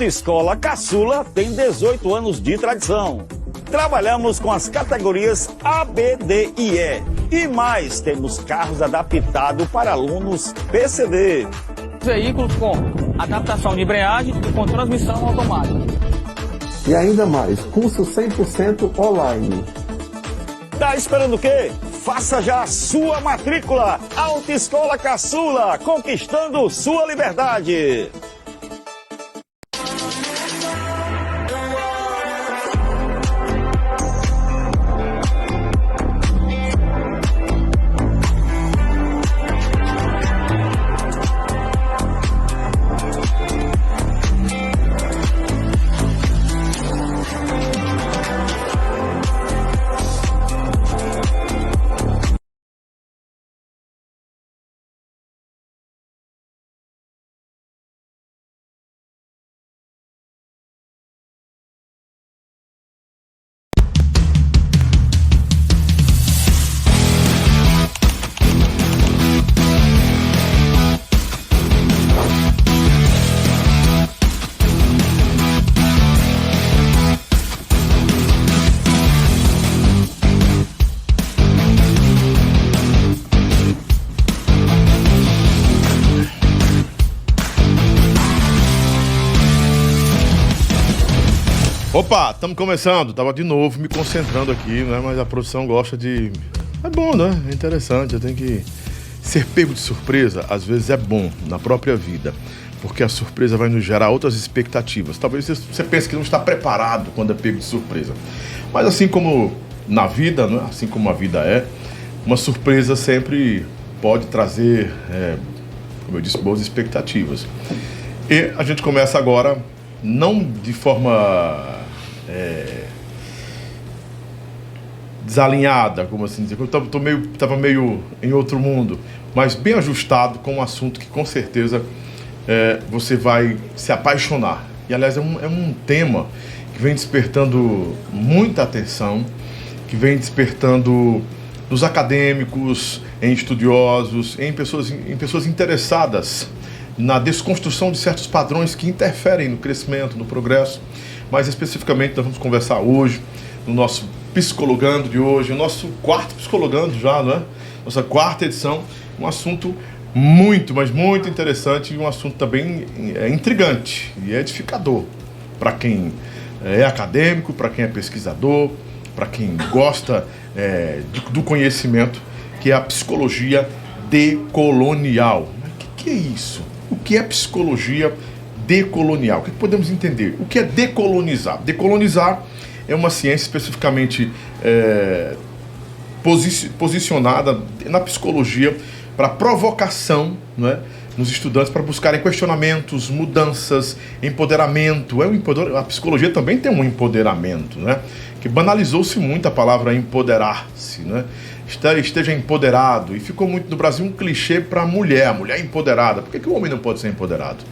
Autoescola Caçula tem 18 anos de tradição. Trabalhamos com as categorias A, B, D e E. E mais, temos carros adaptados para alunos PCD. Veículos com adaptação de embreagem e com transmissão automática. E ainda mais, curso 100% online. Tá esperando o quê? Faça já a sua matrícula. Autoescola Caçula, conquistando sua liberdade. Opa, estamos começando. Tava de novo me concentrando aqui, né? Mas a produção gosta de... É bom, né? É interessante. Eu tenho que ser pego de surpresa. Às vezes é bom na própria vida, porque a surpresa vai nos gerar outras expectativas. Talvez você pense que não está preparado quando é pego de surpresa. Mas assim como na vida, né? Assim como a vida é, uma surpresa sempre pode trazer, como eu disse, boas expectativas. E a gente começa agora, não de forma desalinhada, como assim dizer, eu estava meio em outro mundo, mas bem ajustado com um assunto que com certeza você vai se apaixonar. E aliás é um tema que vem despertando muita atenção, que vem despertando nos acadêmicos, em estudiosos, em pessoas interessadas na desconstrução de certos padrões que interferem no crescimento, no progresso. Mais especificamente, nós vamos conversar hoje, no nosso Psicologando de hoje, o nosso quarto Psicologando já, não é? Nossa quarta edição, um assunto muito, mas muito interessante e um assunto também intrigante e edificador para quem é acadêmico, para quem é pesquisador, para quem gosta do conhecimento, que é a psicologia decolonial. Mas o que é isso? O que é psicologia decolonial? O que podemos entender? O que é decolonizar? Decolonizar é uma ciência especificamente posicionada na psicologia para provocação, não é, nos estudantes para buscarem questionamentos, mudanças, empoderamento. A psicologia também tem um empoderamento, né? Que banalizou-se muito a palavra empoderar-se, né? Esteja empoderado, e ficou muito no Brasil um clichê para a mulher empoderada. Por que o homem não pode ser empoderado?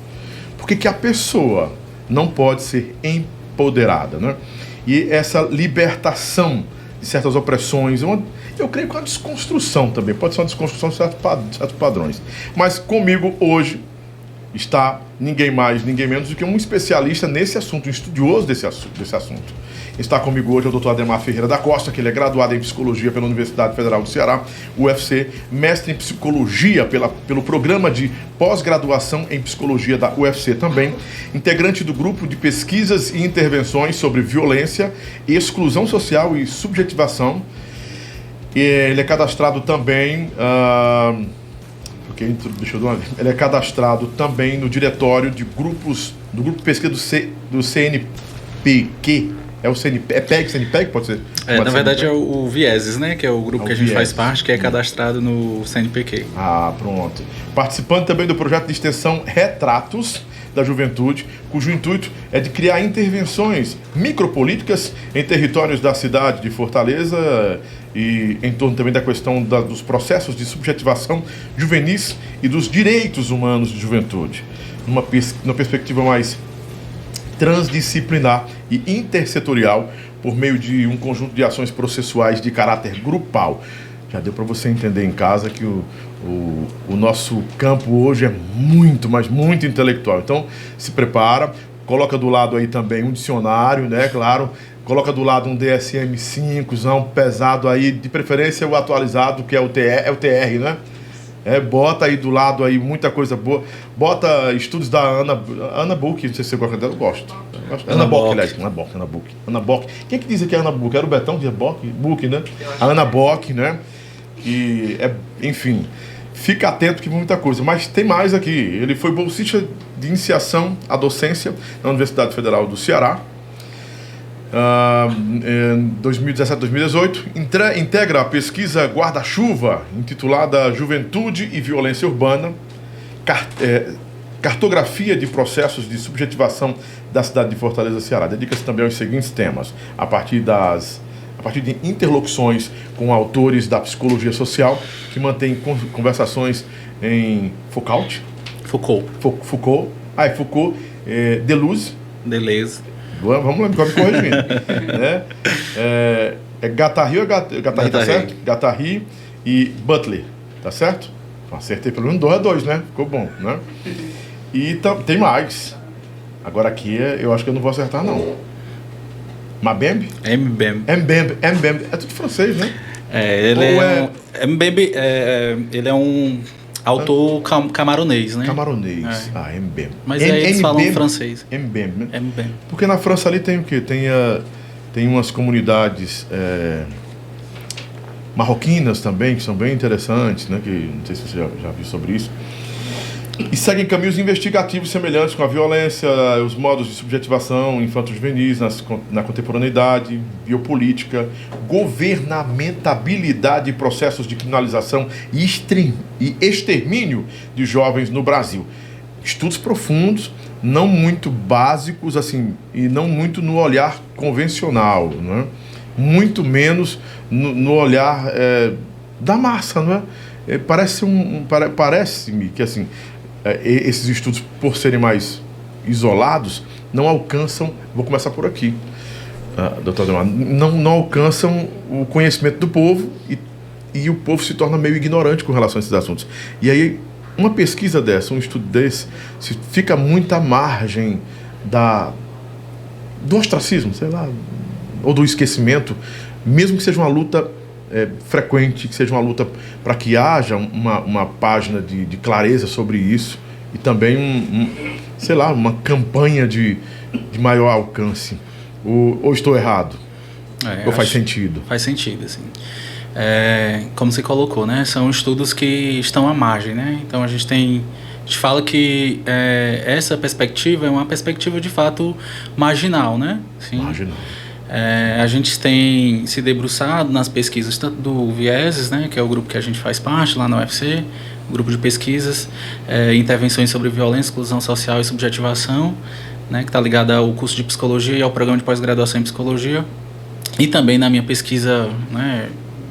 Por que a pessoa não pode ser empoderada, né? E essa libertação de certas opressões, eu creio que é uma desconstrução também, pode ser uma desconstrução de certos padrões. Mas comigo hoje está ninguém mais, ninguém menos do que um especialista nesse assunto, um estudioso desse assunto. Está comigo hoje o Dr. Ademar Ferreira da Costa, que ele é graduado em Psicologia pela Universidade Federal do Ceará, UFC, mestre em Psicologia pelo Programa de Pós-Graduação em Psicologia da UFC também, integrante do Grupo de Pesquisas e Intervenções sobre Violência, Exclusão Social e Subjetivação. Ele é cadastrado também... Ele é cadastrado também no diretório de grupos, do grupo de pesquisa do CNPq. É o CNPq, pode ser? Na verdade é o Vieses, né? Que é o grupo que a gente faz parte, que é cadastrado no CNPq. Ah, pronto. Participando também do projeto de extensão Retratos da Juventude, cujo intuito é de criar intervenções micropolíticas em territórios da cidade de Fortaleza e em torno também da questão dos processos de subjetivação juvenis e dos direitos humanos de juventude, numa perspectiva mais transdisciplinar e intersetorial por meio de um conjunto de ações processuais de caráter grupal. Já deu para você entender em casa que o nosso campo hoje é muito, mas muito intelectual. Então, se prepara, coloca do lado aí também um dicionário, né? Claro. Coloca do lado um DSM-5, pesado aí, de preferência o atualizado, que é o TR, né? Bota aí do lado aí muita coisa boa. Bota estudos da Ana Book, não sei se você gosta dela, eu gosto. Ana Bock, aliás. Ana Bock. Quem que dizia que é Ana Bock? Era o Betão de Book, né? A Ana Bock, né? E, enfim, fica atento que muita coisa. Mas tem mais aqui. Ele foi bolsista de iniciação à docência na Universidade Federal do Ceará. Em 2017, 2018, integra a pesquisa Guarda-Chuva, intitulada Juventude e Violência Urbana, cartografia de processos de subjetivação da cidade de Fortaleza, Ceará. Dedica-se também aos seguintes temas, a partir de interlocuções com autores da psicologia social, que mantém conversações em Foucault, Deleuze. Vamos lá, me corrigindo. Né? Guattari, tá certo? Guattari e Butler, tá certo? Acertei pelo menos 2-2, né? Ficou bom, né? E tem mais. Agora aqui eu acho que eu não vou acertar, não. Mabembe? Mbembe. É tudo francês, né? Mbembe, ele é um autor camaronês, né? Camaronês. Mbembe. Mas eles falam francês. Mbembe, né? Porque na França ali tem o quê? Tem umas comunidades marroquinas também, que são bem interessantes, né? Que não sei se você já viu sobre isso. E seguem caminhos investigativos semelhantes com a violência, os modos de subjetivação infanto-juvenis na contemporaneidade, biopolítica, governamentabilidade e processos de criminalização e extermínio de jovens no Brasil. Estudos profundos, não muito básicos, assim, e não muito no olhar convencional, né? Muito menos no olhar da massa, não é? Parece-me que, assim, esses estudos, por serem mais isolados, não alcançam, vou começar por aqui, doutor Ademar, não alcançam o conhecimento do povo e o povo se torna meio ignorante com relação a esses assuntos. E aí, uma pesquisa dessa, um estudo desse, fica muito à margem do ostracismo, sei lá, ou do esquecimento, mesmo que seja uma luta frequente, que seja uma luta para que haja uma página de clareza sobre isso e também sei lá, uma campanha de maior alcance. Ou estou errado? Ou faz sentido? Faz sentido, assim. Como você colocou, né? São estudos que estão à margem, né? Então a gente fala que essa perspectiva é uma perspectiva de fato marginal, né? Sim. Marginal. A gente tem se debruçado nas pesquisas tanto do Vieses, né, que é o grupo que a gente faz parte lá na UFC, grupo de pesquisas, intervenções sobre violência, exclusão social e subjetivação, né, que está ligado ao curso de psicologia e ao programa de pós-graduação em psicologia, e também na minha pesquisa, né,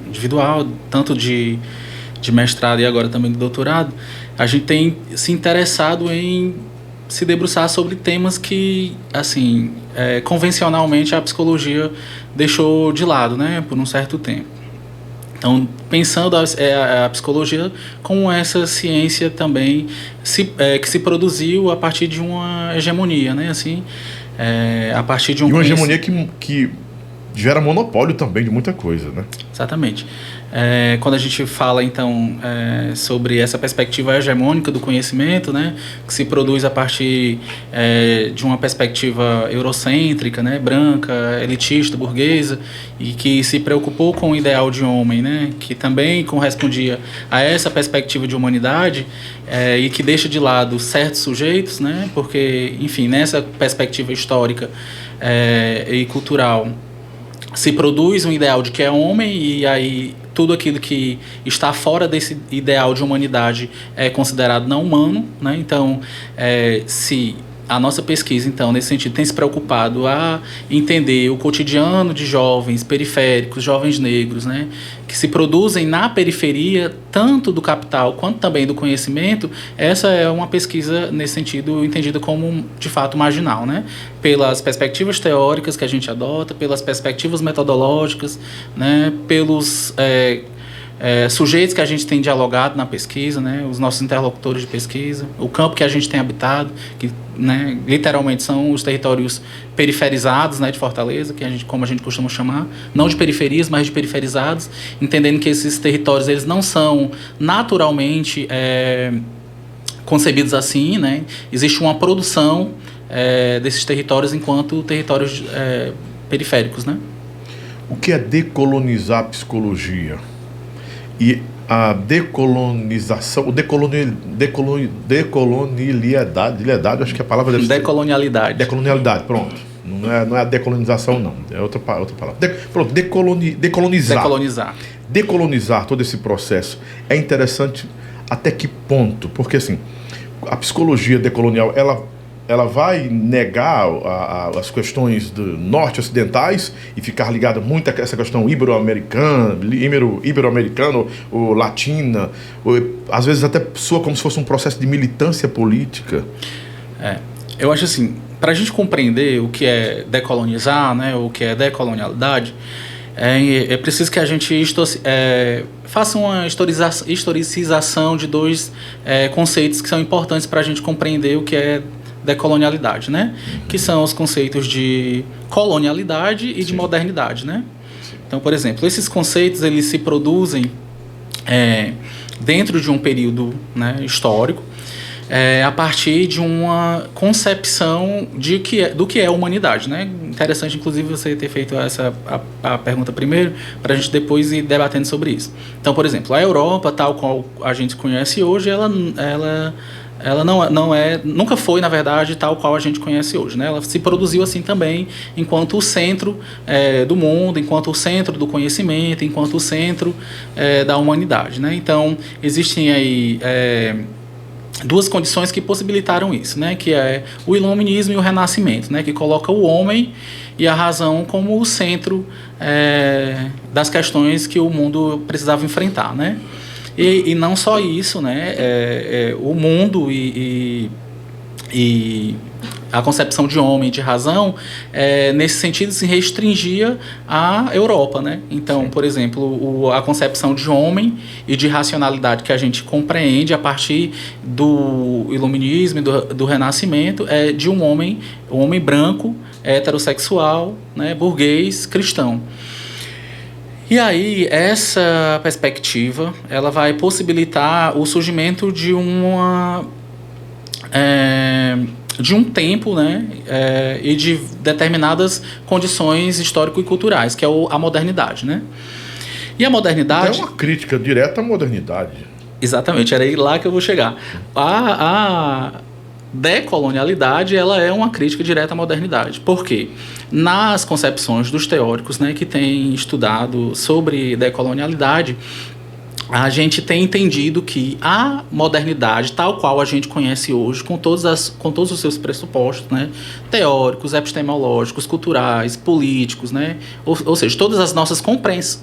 individual, tanto de mestrado e agora também de doutorado, a gente tem se interessado em se debruçar sobre temas que, assim, convencionalmente a psicologia deixou de lado, né, por um certo tempo. Então, pensando a psicologia como essa ciência também que se produziu a partir de uma hegemonia, né, assim, a partir de uma hegemonia que gera monopólio também de muita coisa, né? Exatamente. Quando a gente fala, então, sobre essa perspectiva hegemônica do conhecimento, né, que se produz a partir de uma perspectiva eurocêntrica, né, branca, elitista, burguesa, e que se preocupou com o ideal de homem, né, que também correspondia a essa perspectiva de humanidade, e que deixa de lado certos sujeitos, né, porque, enfim, nessa perspectiva histórica e cultural, se produz um ideal de que é homem, e aí tudo aquilo que está fora desse ideal de humanidade é considerado não humano, né? Então, se a nossa pesquisa, então, nesse sentido, tem se preocupado a entender o cotidiano de jovens periféricos, jovens negros, né, que se produzem na periferia, tanto do capital quanto também do conhecimento, essa é uma pesquisa, nesse sentido, entendida como, de fato, marginal, né, pelas perspectivas teóricas que a gente adota, pelas perspectivas metodológicas, né, pelos sujeitos que a gente tem dialogado na pesquisa, né, os nossos interlocutores de pesquisa, o campo que a gente tem habitado, que, né, literalmente são os territórios periferizados, né, de Fortaleza, como a gente costuma chamar, não de periferias, mas de periferizados, entendendo que esses territórios eles não são naturalmente concebidos assim, né, existe uma produção desses territórios enquanto territórios periféricos, né? O que é decolonizar a psicologia? E a decolonização, decolonialidade, acho que a palavra deve ser... Decolonialidade. Decolonialidade, pronto. Não é a decolonização, não. É outra palavra. Pronto, decolonizar. Decolonizar. Decolonizar todo esse processo é interessante até que ponto? Porque, assim, a psicologia decolonial, ela vai negar as questões do norte ocidentais e ficar ligada muito a essa questão ibero-americana ou latina, ou, às vezes até soa como se fosse um processo de militância política. Eu acho assim, para a gente compreender o que é decolonizar, né, o que é decolonialidade, é preciso que a gente faça uma historicização de dois conceitos que são importantes para a gente compreender o que é decolonialidade, né? Que são os conceitos de colonialidade e de modernidade, né? Então, por exemplo, esses conceitos eles se produzem dentro de um período, né, histórico, a partir de uma concepção do que é a humanidade, né? Interessante, inclusive, você ter feito a pergunta primeiro, para a gente depois ir debatendo sobre isso. Então, por exemplo, a Europa, tal qual a gente conhece hoje, ela nunca foi, na verdade, tal qual a gente conhece hoje, né? Ela se produziu assim também, enquanto o centro do mundo, enquanto o centro do conhecimento, enquanto o centro da humanidade, né? Então, existem aí duas condições que possibilitaram isso, né? Que é o iluminismo e o renascimento, né? Que coloca o homem e a razão como o centro das questões que o mundo precisava enfrentar, né? E não só isso, né? O mundo e a concepção de homem e de razão, nesse sentido, se restringia à Europa, né? Então, por exemplo, a concepção de homem e de racionalidade que a gente compreende a partir do iluminismo e do renascimento é de um homem branco, heterossexual, né? Burguês, cristão. E aí, essa perspectiva, ela vai possibilitar o surgimento de um tempo, né, e de determinadas condições histórico e culturais, que é a modernidade, né? E a modernidade... É uma crítica direta à modernidade. Exatamente, era aí lá que eu vou chegar. A decolonialidade, ela é uma crítica direta à modernidade. Por quê? Nas concepções dos teóricos, né, que têm estudado sobre decolonialidade, a gente tem entendido que a modernidade, tal qual a gente conhece hoje, com todos os seus pressupostos, né, teóricos, epistemológicos, culturais, políticos, né, ou seja, todas as nossas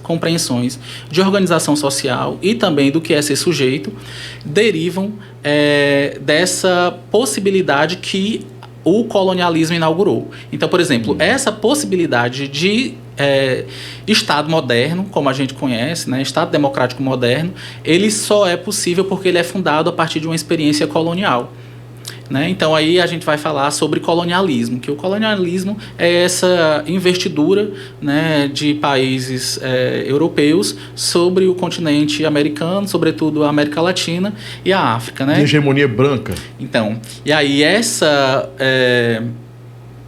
compreensões de organização social e também do que é ser sujeito, derivam dessa possibilidade que o colonialismo inaugurou. Então, por exemplo, essa possibilidade de Estado moderno, como a gente conhece, né, Estado democrático moderno, ele só é possível porque ele é fundado a partir de uma experiência colonial. Né? Então aí a gente vai falar sobre colonialismo, que o colonialismo é essa investidura, né, de países europeus sobre o continente americano, sobretudo a América Latina e a África. Né? De hegemonia branca. Então, e aí essa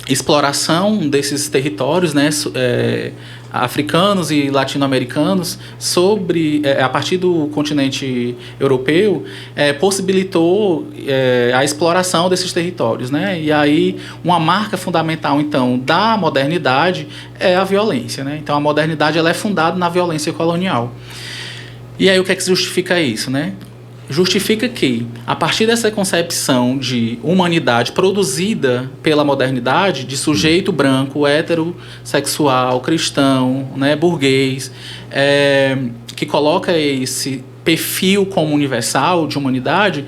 exploração desses territórios, né, africanos e latino-americanos a partir do continente europeu, possibilitou a exploração desses territórios, né? E aí uma marca fundamental então da modernidade é a violência, né? Então a modernidade ela é fundada na violência colonial. E aí o que é que justifica isso, né? Justifica que, a partir dessa concepção de humanidade produzida pela modernidade, de sujeito branco, heterossexual, cristão, né, burguês, que coloca esse perfil como universal de humanidade,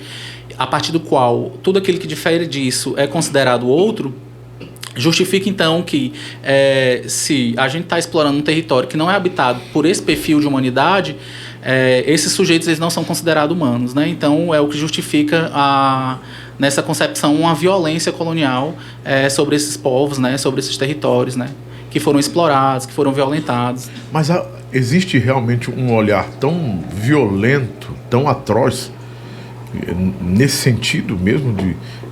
a partir do qual tudo aquilo que difere disso é considerado outro, justifica então que se a gente está explorando um território que não é habitado por esse perfil de humanidade, esses sujeitos eles não são considerados humanos, né? Então é o que justifica nessa concepção uma violência colonial sobre esses povos, né? Sobre esses territórios, né? Que foram explorados, que foram violentados. Mas existe realmente um olhar tão violento, tão atroz, nesse sentido mesmo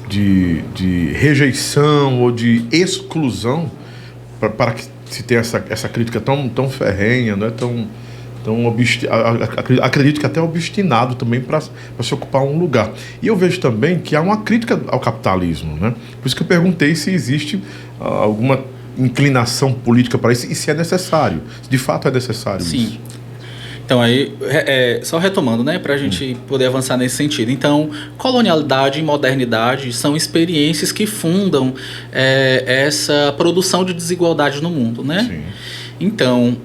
de rejeição ou de exclusão, para que se tenha essa crítica tão ferrenha, não é? Acredito que até obstinado também para se ocupar um lugar. E eu vejo também que há uma crítica ao capitalismo, né? Por isso que eu perguntei se existe alguma inclinação política para isso e se é necessário, se de fato é necessário. Sim. Isso. Então, aí, só retomando, né, para a gente poder avançar nesse sentido. Então, colonialidade e modernidade são experiências que fundam essa produção de desigualdade no mundo, né? Sim. Então,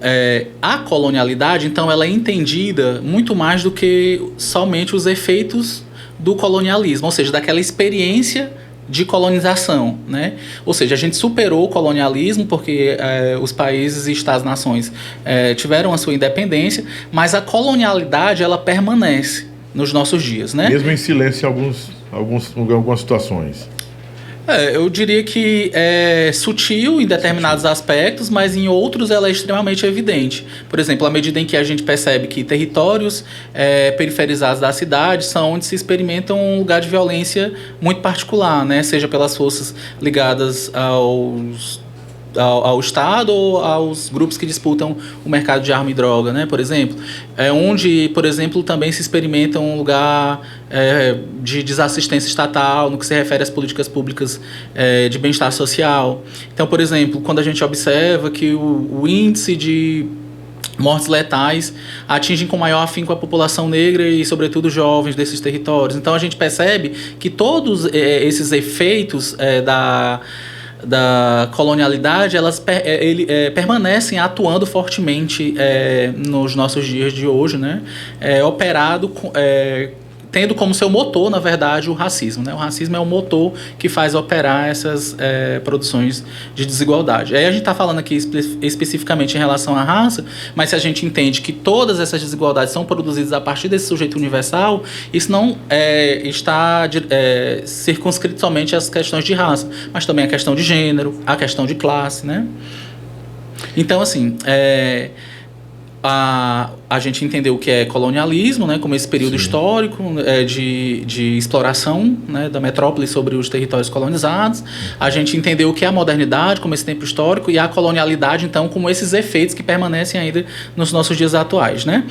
a colonialidade, então, ela é entendida muito mais do que somente os efeitos do colonialismo, ou seja, daquela experiência de colonização, né? Ou seja, a gente superou o colonialismo porque os países e Estados-nações tiveram a sua independência, mas a colonialidade ela permanece nos nossos dias, né? Mesmo em silêncio em algumas situações. Eu diria que é sutil em determinados aspectos, mas em outros ela é extremamente evidente. Por exemplo, à medida em que a gente percebe que territórios periferizados da cidade são onde se experimenta um lugar de violência muito particular, né? Seja pelas forças ligadas ao Estado ou aos grupos que disputam o mercado de arma e droga, né? Por exemplo, onde, por exemplo, também se experimenta um lugar de desassistência estatal no que se refere às políticas públicas de bem-estar social. Então, por exemplo, quando a gente observa que o índice de mortes letais atingem com maior afinco a população negra e, sobretudo, jovens desses territórios. Então, a gente percebe que todos esses efeitos da colonialidade, elas permanecem atuando fortemente nos nossos dias de hoje, né? Tendo como seu motor, na verdade, o racismo, né? O racismo é o motor que faz operar essas produções de desigualdade. Aí a gente está falando aqui especificamente em relação à raça, mas se a gente entende que todas essas desigualdades são produzidas a partir desse sujeito universal, isso não está circunscrito somente às questões de raça, mas também a questão de gênero, a questão de classe, né? Então, assim, a gente entendeu o que é colonialismo, né, como esse período histórico de exploração, né, da metrópole sobre os territórios colonizados. A gente entendeu o que é a modernidade como esse tempo histórico e a colonialidade, então, como esses efeitos que permanecem ainda nos nossos dias atuais, né?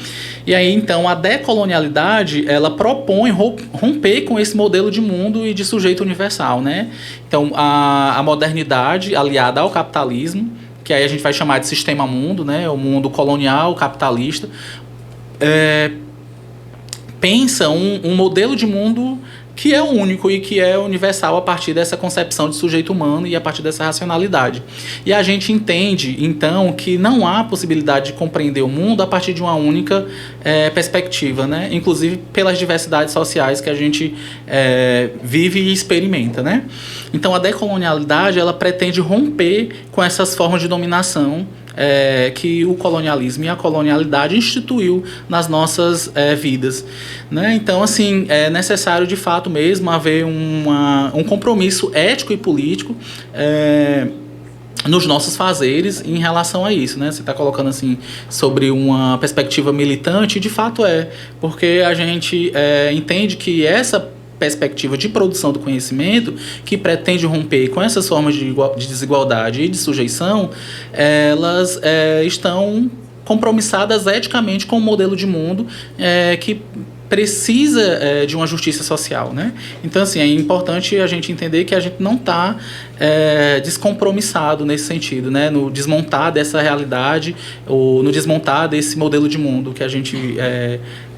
E aí, então, a decolonialidade, ela propõe romper com esse modelo de mundo e de sujeito universal, né? Então, a modernidade aliada ao capitalismo, que aí a gente vai chamar de sistema mundo, né? O mundo colonial, capitalista, pensa um modelo de mundo que é único e que é universal a partir dessa concepção de sujeito humano e a partir dessa racionalidade. E a gente entende, então, que não há possibilidade de compreender o mundo a partir de uma única perspectiva, né? Inclusive pelas diversidades sociais que a gente vive e experimenta, né? Então, a decolonialidade, ela pretende romper com essas formas de dominação que o colonialismo e a colonialidade instituiu nas nossas vidas, né? Então, assim, é necessário de fato mesmo haver um compromisso ético e político nos nossos fazeres em relação a isso, né? Você está colocando assim sobre uma perspectiva militante, e de fato porque a gente entende que essa perspectiva de produção do conhecimento, que pretende romper com essas formas de desigualdade e de sujeição, elas estão compromissadas eticamente com um modelo de mundo que precisa de uma justiça social, né? Então, assim, é importante a gente entender que a gente não está descompromissado nesse sentido, né? No desmontar dessa realidade ou no desmontar desse modelo de mundo que a gente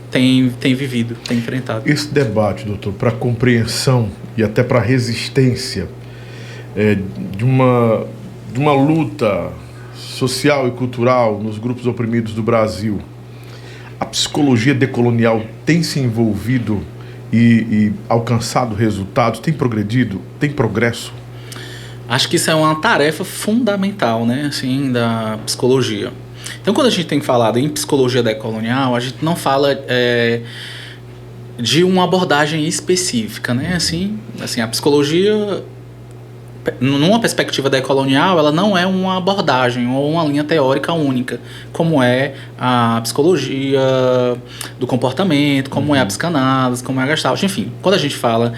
tem vivido, tem enfrentado. Esse debate, doutor, para compreensão e até para resistência de uma luta social e cultural nos grupos oprimidos do Brasil, a psicologia decolonial tem se envolvido e alcançado resultados, tem progredido, tem progresso? Acho que isso é uma tarefa fundamental, né, assim, da psicologia. Então, quando a gente tem falado em psicologia decolonial, a gente não fala de uma abordagem específica, né? Assim, a psicologia, numa perspectiva decolonial, ela não é uma abordagem ou uma linha teórica única, como é a psicologia do comportamento, como é a psicanálise, como é a Gestalt, enfim. Quando a gente fala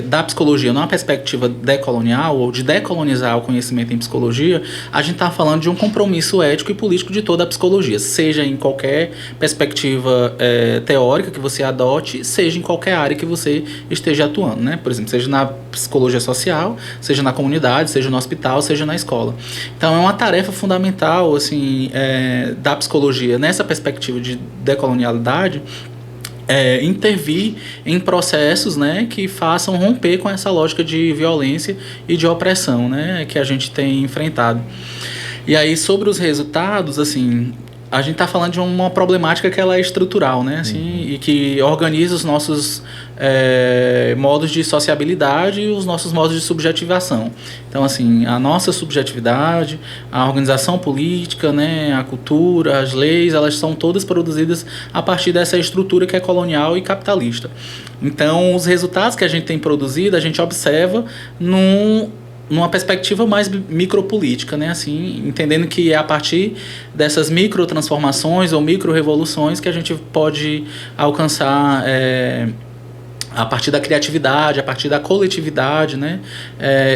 da psicologia numa perspectiva decolonial ou de decolonizar o conhecimento em psicologia, a gente está falando de um compromisso ético e político de toda a psicologia, seja em qualquer perspectiva teórica que você adote, seja em qualquer área que você esteja atuando, né? Por exemplo, seja na psicologia social, seja na comunidade, seja no hospital, seja na escola. Então é uma tarefa fundamental assim, da psicologia nessa perspectiva de decolonialidade, intervir em processos, né, que façam romper com essa lógica de violência e de opressão, né, que a gente tem enfrentado. E aí, sobre os resultados, assim, a gente está falando de uma problemática que ela é estrutural, né, assim, e que organiza os nossos modos de sociabilidade e os nossos modos de subjetivação. Então, assim, a nossa subjetividade, a organização política, né, a cultura, as leis, elas são todas produzidas a partir dessa estrutura que é colonial e capitalista. Então, os resultados que a gente tem produzido, a gente observa numa perspectiva mais micropolítica, né? Assim, entendendo que é a partir dessas microtransformações ou microrevoluções que a gente pode alcançar a partir da criatividade, a partir da coletividade, né?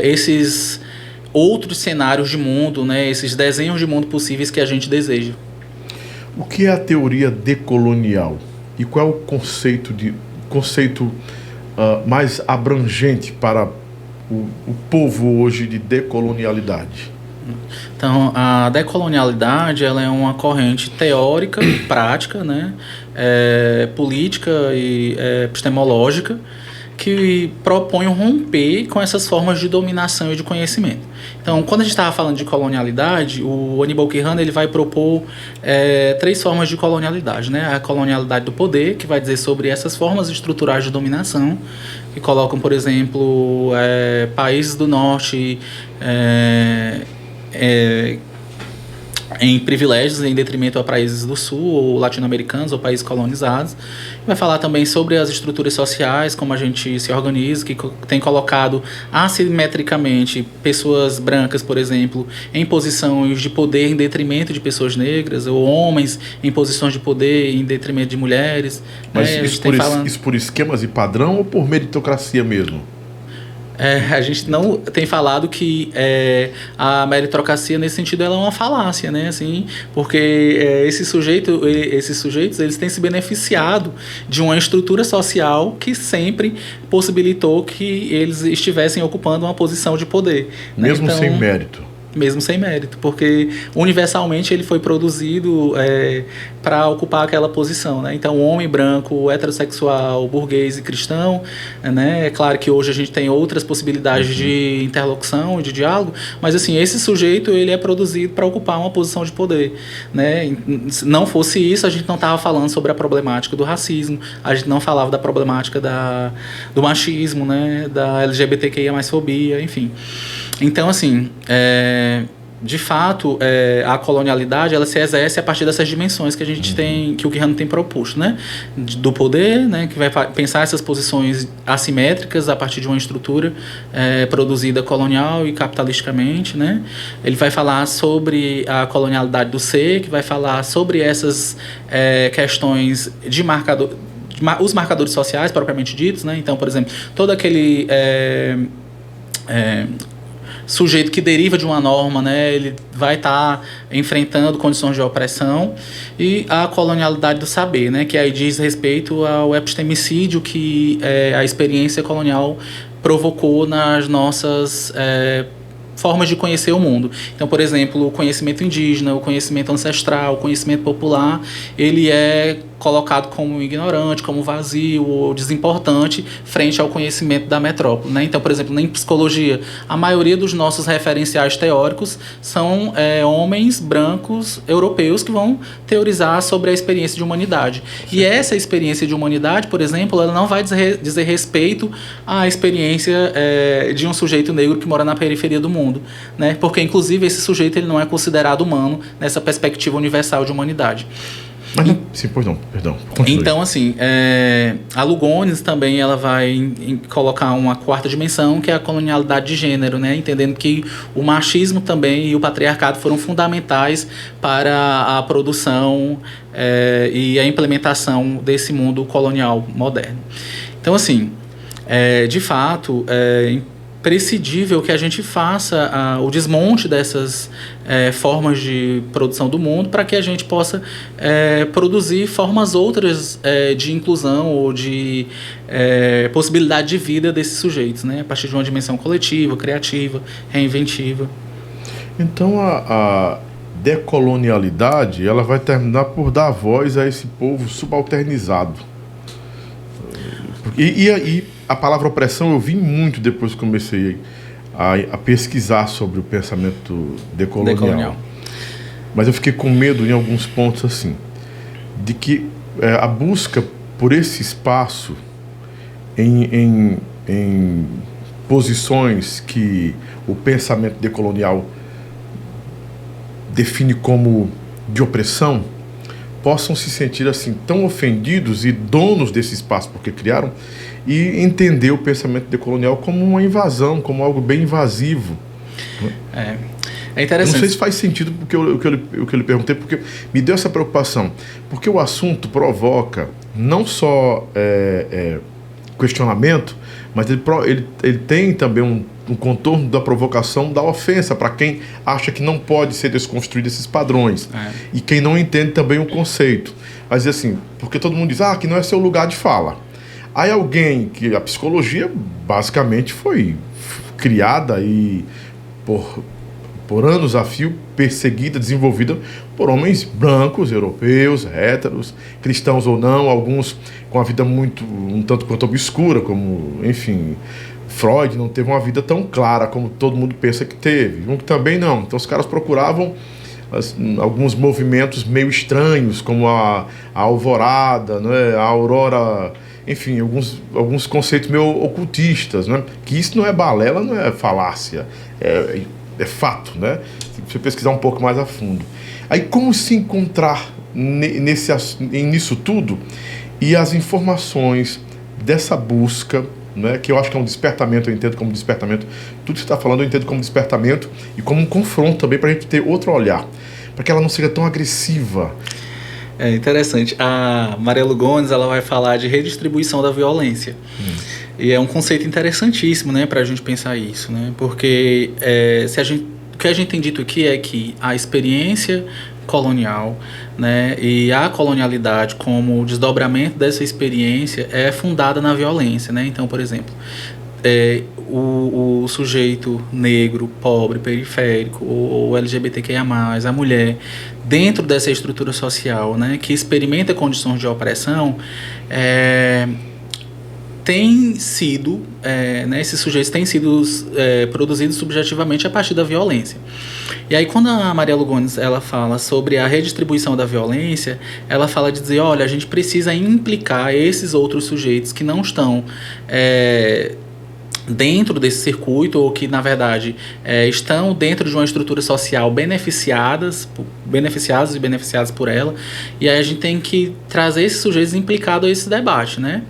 Esses outros cenários de mundo, né? Esses desenhos de mundo possíveis que a gente deseja. O que é a teoria decolonial? E qual é o conceito mais abrangente para o povo hoje de decolonialidade? Então, a decolonialidade, ela é uma corrente teórica, prática, né, política e epistemológica, que propõe romper com essas formas de dominação e de conhecimento. Então, quando a gente estava falando de colonialidade, o Aníbal Quijano ele vai propor 3 formas de colonialidade, né? A colonialidade do poder, que vai dizer sobre essas formas estruturais de dominação, que colocam, por exemplo, países do norte em privilégios em detrimento a países do sul, ou latino-americanos, ou países colonizados. Vai falar também sobre as estruturas sociais, como a gente se organiza, que tem colocado assimetricamente pessoas brancas, por exemplo, em posições de poder em detrimento de pessoas negras, ou homens em posições de poder em detrimento de mulheres. Mas isso por esquemas e padrão ou por meritocracia mesmo? A gente não tem falado que a meritocracia nesse sentido ela é uma falácia, né? Assim, porque esses sujeitos eles têm se beneficiado de uma estrutura social que sempre possibilitou que eles estivessem ocupando uma posição de poder. Mesmo né? Então, sem mérito. Mesmo sem mérito, porque universalmente ele foi produzido para ocupar aquela posição, né? Então, homem branco, heterossexual, burguês e cristão, né? É claro que hoje a gente tem outras possibilidades de interlocução e de diálogo, mas assim, esse sujeito ele é produzido para ocupar uma posição de poder, né? Se não fosse isso, a gente não estava falando sobre a problemática do racismo, a gente não falava da problemática do machismo, né? Da LGBTQIA+fobia, enfim. Então, assim, de fato, a colonialidade ela se exerce a partir dessas dimensões que a gente tem, que o Quijano tem proposto, né? Do poder, né? Que vai pensar essas posições assimétricas a partir de uma estrutura produzida colonial e capitalisticamente, né? Ele vai falar sobre a colonialidade do ser, que vai falar sobre essas questões de os marcadores sociais propriamente ditos, né? Então, por exemplo, todo aquele sujeito que deriva de uma norma, né, ele vai estar enfrentando condições de opressão, e a colonialidade do saber, né, que aí diz respeito ao epistemicídio que a experiência colonial provocou nas nossas formas de conhecer o mundo. Então, por exemplo, o conhecimento indígena, o conhecimento ancestral, o conhecimento popular, ele é colocado como ignorante, como vazio ou desimportante frente ao conhecimento da metrópole, né? Então, por exemplo, em psicologia, a maioria dos nossos referenciais teóricos são homens brancos europeus que vão teorizar sobre a experiência de humanidade. E essa experiência de humanidade, por exemplo, ela não vai dizer respeito à experiência de um sujeito negro que mora na periferia do mundo. mundo, né? Porque, inclusive, esse sujeito ele não é considerado humano nessa perspectiva universal de humanidade. Mas não, sim, pois não, perdão. Continue. Então, assim, a Lugones também ela vai colocar uma quarta dimensão, que é a colonialidade de gênero, né? Entendendo que o machismo também e o patriarcado foram fundamentais para a produção e a implementação desse mundo colonial moderno. Então, assim, de fato, prescindível que a gente faça o desmonte dessas formas de produção do mundo para que a gente possa produzir formas outras de inclusão ou de possibilidade de vida desses sujeitos, né? A partir de uma dimensão coletiva, criativa, reinventiva. Então a decolonialidade ela vai terminar por dar voz a esse povo subalternizado. E a palavra opressão eu vi muito depois que comecei a pesquisar sobre o pensamento decolonial. Mas eu fiquei com medo em alguns pontos assim, de que a busca por esse espaço em posições que o pensamento decolonial define como de opressão, possam se sentir assim tão ofendidos e donos desse espaço porque criaram, e entender o pensamento decolonial como uma invasão, como algo bem invasivo. É interessante. Eu não sei se faz sentido porque o que eu lhe perguntei, porque me deu essa preocupação, porque o assunto provoca não só questionamento, mas ele tem também um contorno da provocação, da ofensa para quem acha que não pode ser desconstruído esses padrões e quem não entende também o conceito. Mas assim, porque todo mundo diz que não é seu lugar de fala. Aí alguém que a psicologia basicamente foi criada e por anos a fio perseguida, desenvolvida por homens brancos, europeus, héteros, cristãos ou não, alguns com a vida um tanto quanto obscura, como, enfim, Freud não teve uma vida tão clara como todo mundo pensa que teve, um que também não. Então os caras procuravam alguns movimentos meio estranhos, como a alvorada, né, a aurora, enfim, alguns conceitos meio ocultistas, né, que isso não é balela, não é falácia, é fato, né? Se você pesquisar um pouco mais a fundo. Aí como se encontrar nisso tudo e as informações dessa busca, né, que eu acho que é um despertamento, eu entendo como despertamento, tudo que você está falando eu entendo como despertamento e como um confronto também para a gente ter outro olhar, para que ela não seja tão agressiva. É interessante. A Maria Lugones ela vai falar de redistribuição da violência. E é um conceito interessantíssimo, né, para a gente pensar isso, né? Porque o que a gente tem dito aqui é que a experiência colonial, né, e a colonialidade como desdobramento dessa experiência é fundada na violência, né? Então, por exemplo, o sujeito negro, pobre, periférico, ou LGBTQIA+, a mulher, dentro dessa estrutura social, né, que experimenta condições de opressão, tem sido, esses sujeitos têm sido produzidos subjetivamente a partir da violência. E aí quando a Maria Lugones ela fala sobre a redistribuição da violência, ela fala de dizer, olha, a gente precisa implicar esses outros sujeitos que não estão dentro desse circuito, ou que na verdade estão dentro de uma estrutura social beneficiados e beneficiados por ela, e aí a gente tem que trazer esses sujeitos implicados a esse debate, né?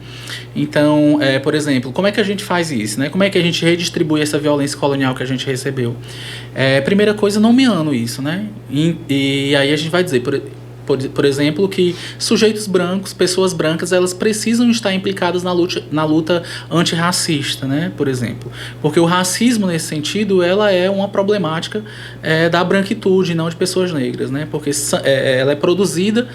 Então, por exemplo, como é que a gente faz isso, né? Como é que a gente redistribui essa violência colonial que a gente recebeu? Primeira coisa, nomeando isso, né? E aí a gente vai dizer, por exemplo, que sujeitos brancos, pessoas brancas, elas precisam estar implicadas na luta antirracista, né, por exemplo. Porque o racismo, nesse sentido, ela é uma problemática da branquitude, não de pessoas negras, né, porque ela é produzida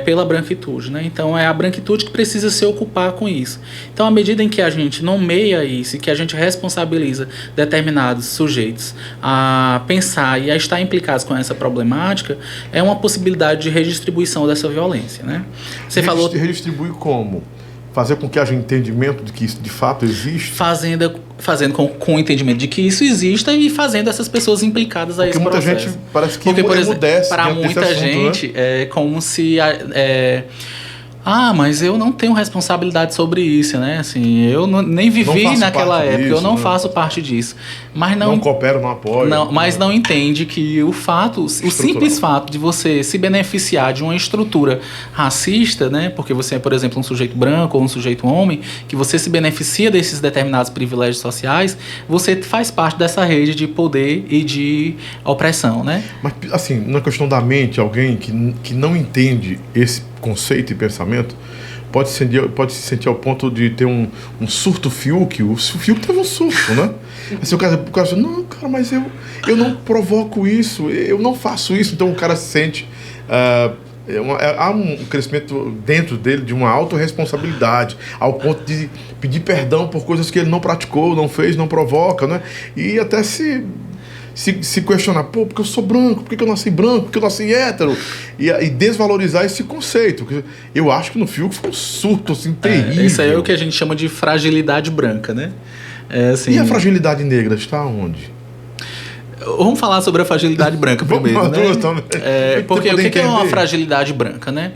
pela branquitude, né, então é a branquitude que precisa se ocupar com isso. Então, à medida em que a gente nomeia isso e que a gente responsabiliza determinados sujeitos a pensar e a estar implicados com essa problemática, é uma possibilidade de redistribuição dessa violência, né? Você falou... Redistribuir como? Fazer com que haja entendimento de que isso de fato existe? Fazendo com o entendimento de que isso exista e fazendo essas pessoas implicadas a esse processo. Porque muita gente parece que porque, por exemplo, emudece para muita assunto, gente, né? é como se Mas eu não tenho responsabilidade sobre isso, né? Assim, eu nem vivi faço naquela parte época, disso, eu não né? faço parte disso. Mas Não coopero, não apoio. mas não entende que o simples fato de você se beneficiar de uma estrutura racista, né? Porque você é, por exemplo, um sujeito branco ou um sujeito homem, que você se beneficia desses determinados privilégios sociais, você faz parte dessa rede de poder e de opressão, né? Mas, assim, na questão da mente, alguém que não entende esse conceito e pensamento pode se sentir ao ponto de ter um surto Fiuk. O Fiuk teve um surto, né? Assim, o cara fala, não, cara, mas eu não provoco isso, eu não faço isso. Então o cara se sente... há um crescimento dentro dele de uma autorresponsabilidade, ao ponto de pedir perdão por coisas que ele não praticou, não fez, não provoca, né? E até se questionar, porque eu sou branco, por que eu nasci branco, por que eu nasci hétero, e desvalorizar esse conceito. Eu acho que no Fiuk foi um surto assim, terrível. Isso aí é o que a gente chama de fragilidade branca, né? Assim, e a fragilidade negra está onde? Vamos falar sobre a fragilidade branca primeiro, né? Porque o que é uma fragilidade branca, né?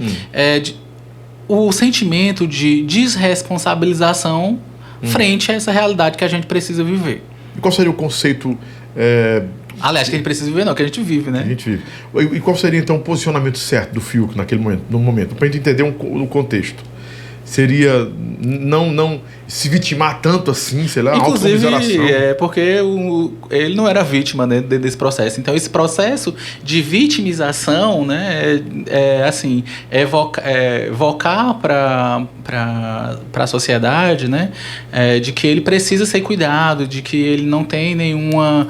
O sentimento de desresponsabilização frente a essa realidade que a gente precisa viver. E qual seria o conceito... Aliás, que a gente precisa viver, não, que a gente vive, né? A gente vive. E qual seria, então, o posicionamento certo do Fiuk naquele momento? Para a gente entender o contexto. Seria não se vitimar tanto assim, sei lá, autocomiseração. Porque ele não era vítima, né, desse processo. Então, esse processo de vitimização, né, evocar para a sociedade, né, de que ele precisa ser cuidado, de que ele não tem nenhuma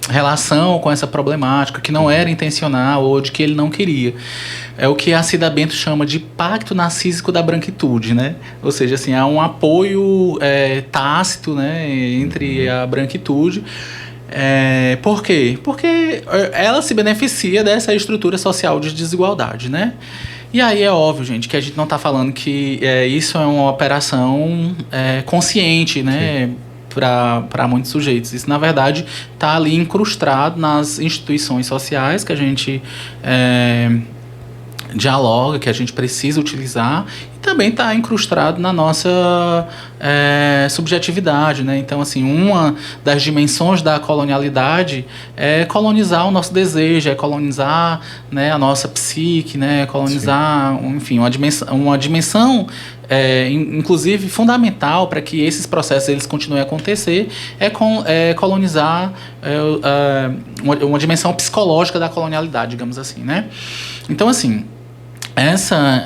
relação com essa problemática, que não era intencional ou de que ele não queria. É o que a Cida Bento chama de pacto narcísico da branquitude, né? Ou seja, assim, há um apoio tácito, né, entre a branquitude. Por quê? Porque ela se beneficia dessa estrutura social de desigualdade, né? E aí é óbvio, gente, que a gente não está falando que isso é uma operação consciente, né? Para muitos sujeitos. Isso, na verdade, está ali incrustado nas instituições sociais que a gente dialoga, que a gente precisa utilizar, e também está incrustado na nossa subjetividade, né? Então, assim, uma das dimensões da colonialidade é colonizar o nosso desejo, é colonizar, né, a nossa psique, né, colonizar, enfim, uma dimensão inclusive fundamental para que esses processos eles continuem a acontecer é colonizar uma dimensão psicológica da colonialidade, digamos assim, né? Então, assim, essa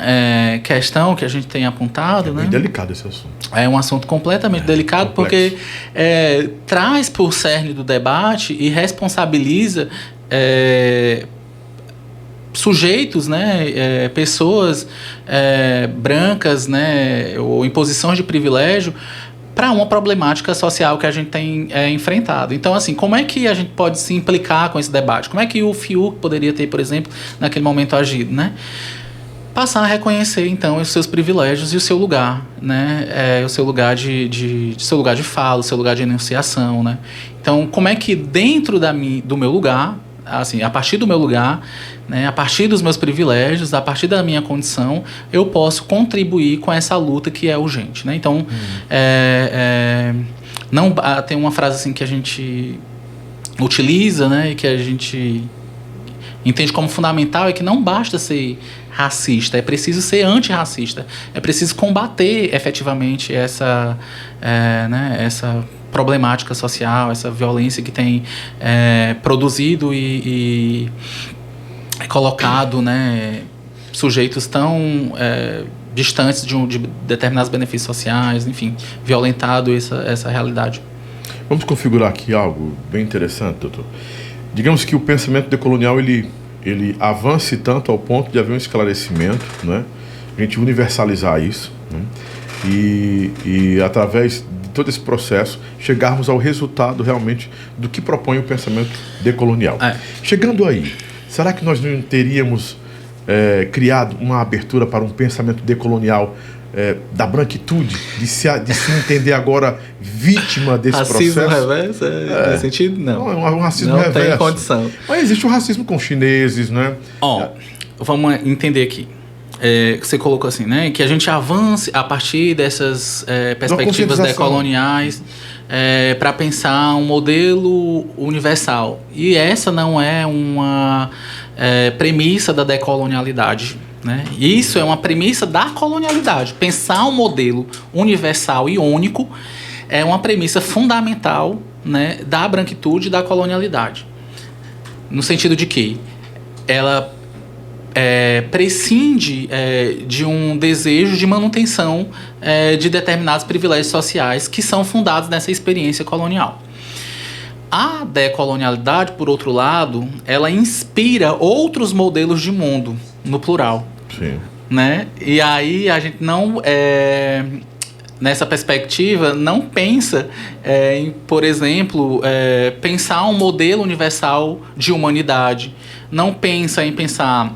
questão que a gente tem apontado, bem delicado esse assunto. É um assunto completamente delicado, complexo. Porque traz por cerne do debate e responsabiliza sujeitos, né, pessoas brancas, né, ou em posições de privilégio, para uma problemática social que a gente tem enfrentado. Então, assim, como é que a gente pode se implicar com esse debate? Como é que o Fiuk poderia ter, por exemplo, naquele momento agido, né? Passar a reconhecer, então, os seus privilégios e o seu lugar, né? O seu lugar seu lugar de fala, o seu lugar de enunciação, né? Então, como é que dentro do meu lugar, assim, a partir do meu lugar, né, a partir dos meus privilégios, a partir da minha condição, eu posso contribuir com essa luta que é urgente, né? Então, tem uma frase assim que a gente utiliza, né, e que a gente entende como fundamental, é que não basta ser racista, é preciso ser antirracista, é preciso combater efetivamente essa problemática social, essa violência que tem produzido e colocado, né, sujeitos tão distantes de determinados benefícios sociais, enfim, violentado essa realidade. Vamos configurar aqui algo bem interessante, doutor. Digamos que o pensamento decolonial ele avance tanto ao ponto de haver um esclarecimento, né? A gente universalizar isso, né? E através de todo esse processo chegarmos ao resultado realmente do que propõe o pensamento decolonial. Chegando aí, será que nós não teríamos criado uma abertura para um pensamento decolonial da branquitude, de se entender agora vítima desse racismo processo? Reverso, nesse sentido, não. Não, é um racismo não reverso. Tem condição. Mas existe o racismo com chineses, né? Vamos entender aqui. você colocou assim, né? Que a gente avance a partir dessas perspectivas decoloniais para pensar um modelo universal. E essa não é uma premissa da decolonialidade, né? Isso é uma premissa da colonialidade. Pensar um modelo universal e único é uma premissa fundamental, né, da branquitude e da colonialidade. No sentido de que ela prescinde de um desejo de manutenção de determinados privilégios sociais que são fundados nessa experiência colonial. A decolonialidade, por outro lado, ela inspira outros modelos de mundo, no plural. Sim. Né? E aí a gente não... nessa perspectiva, não pensa em, por exemplo, pensar um modelo universal de humanidade. Não pensa em pensar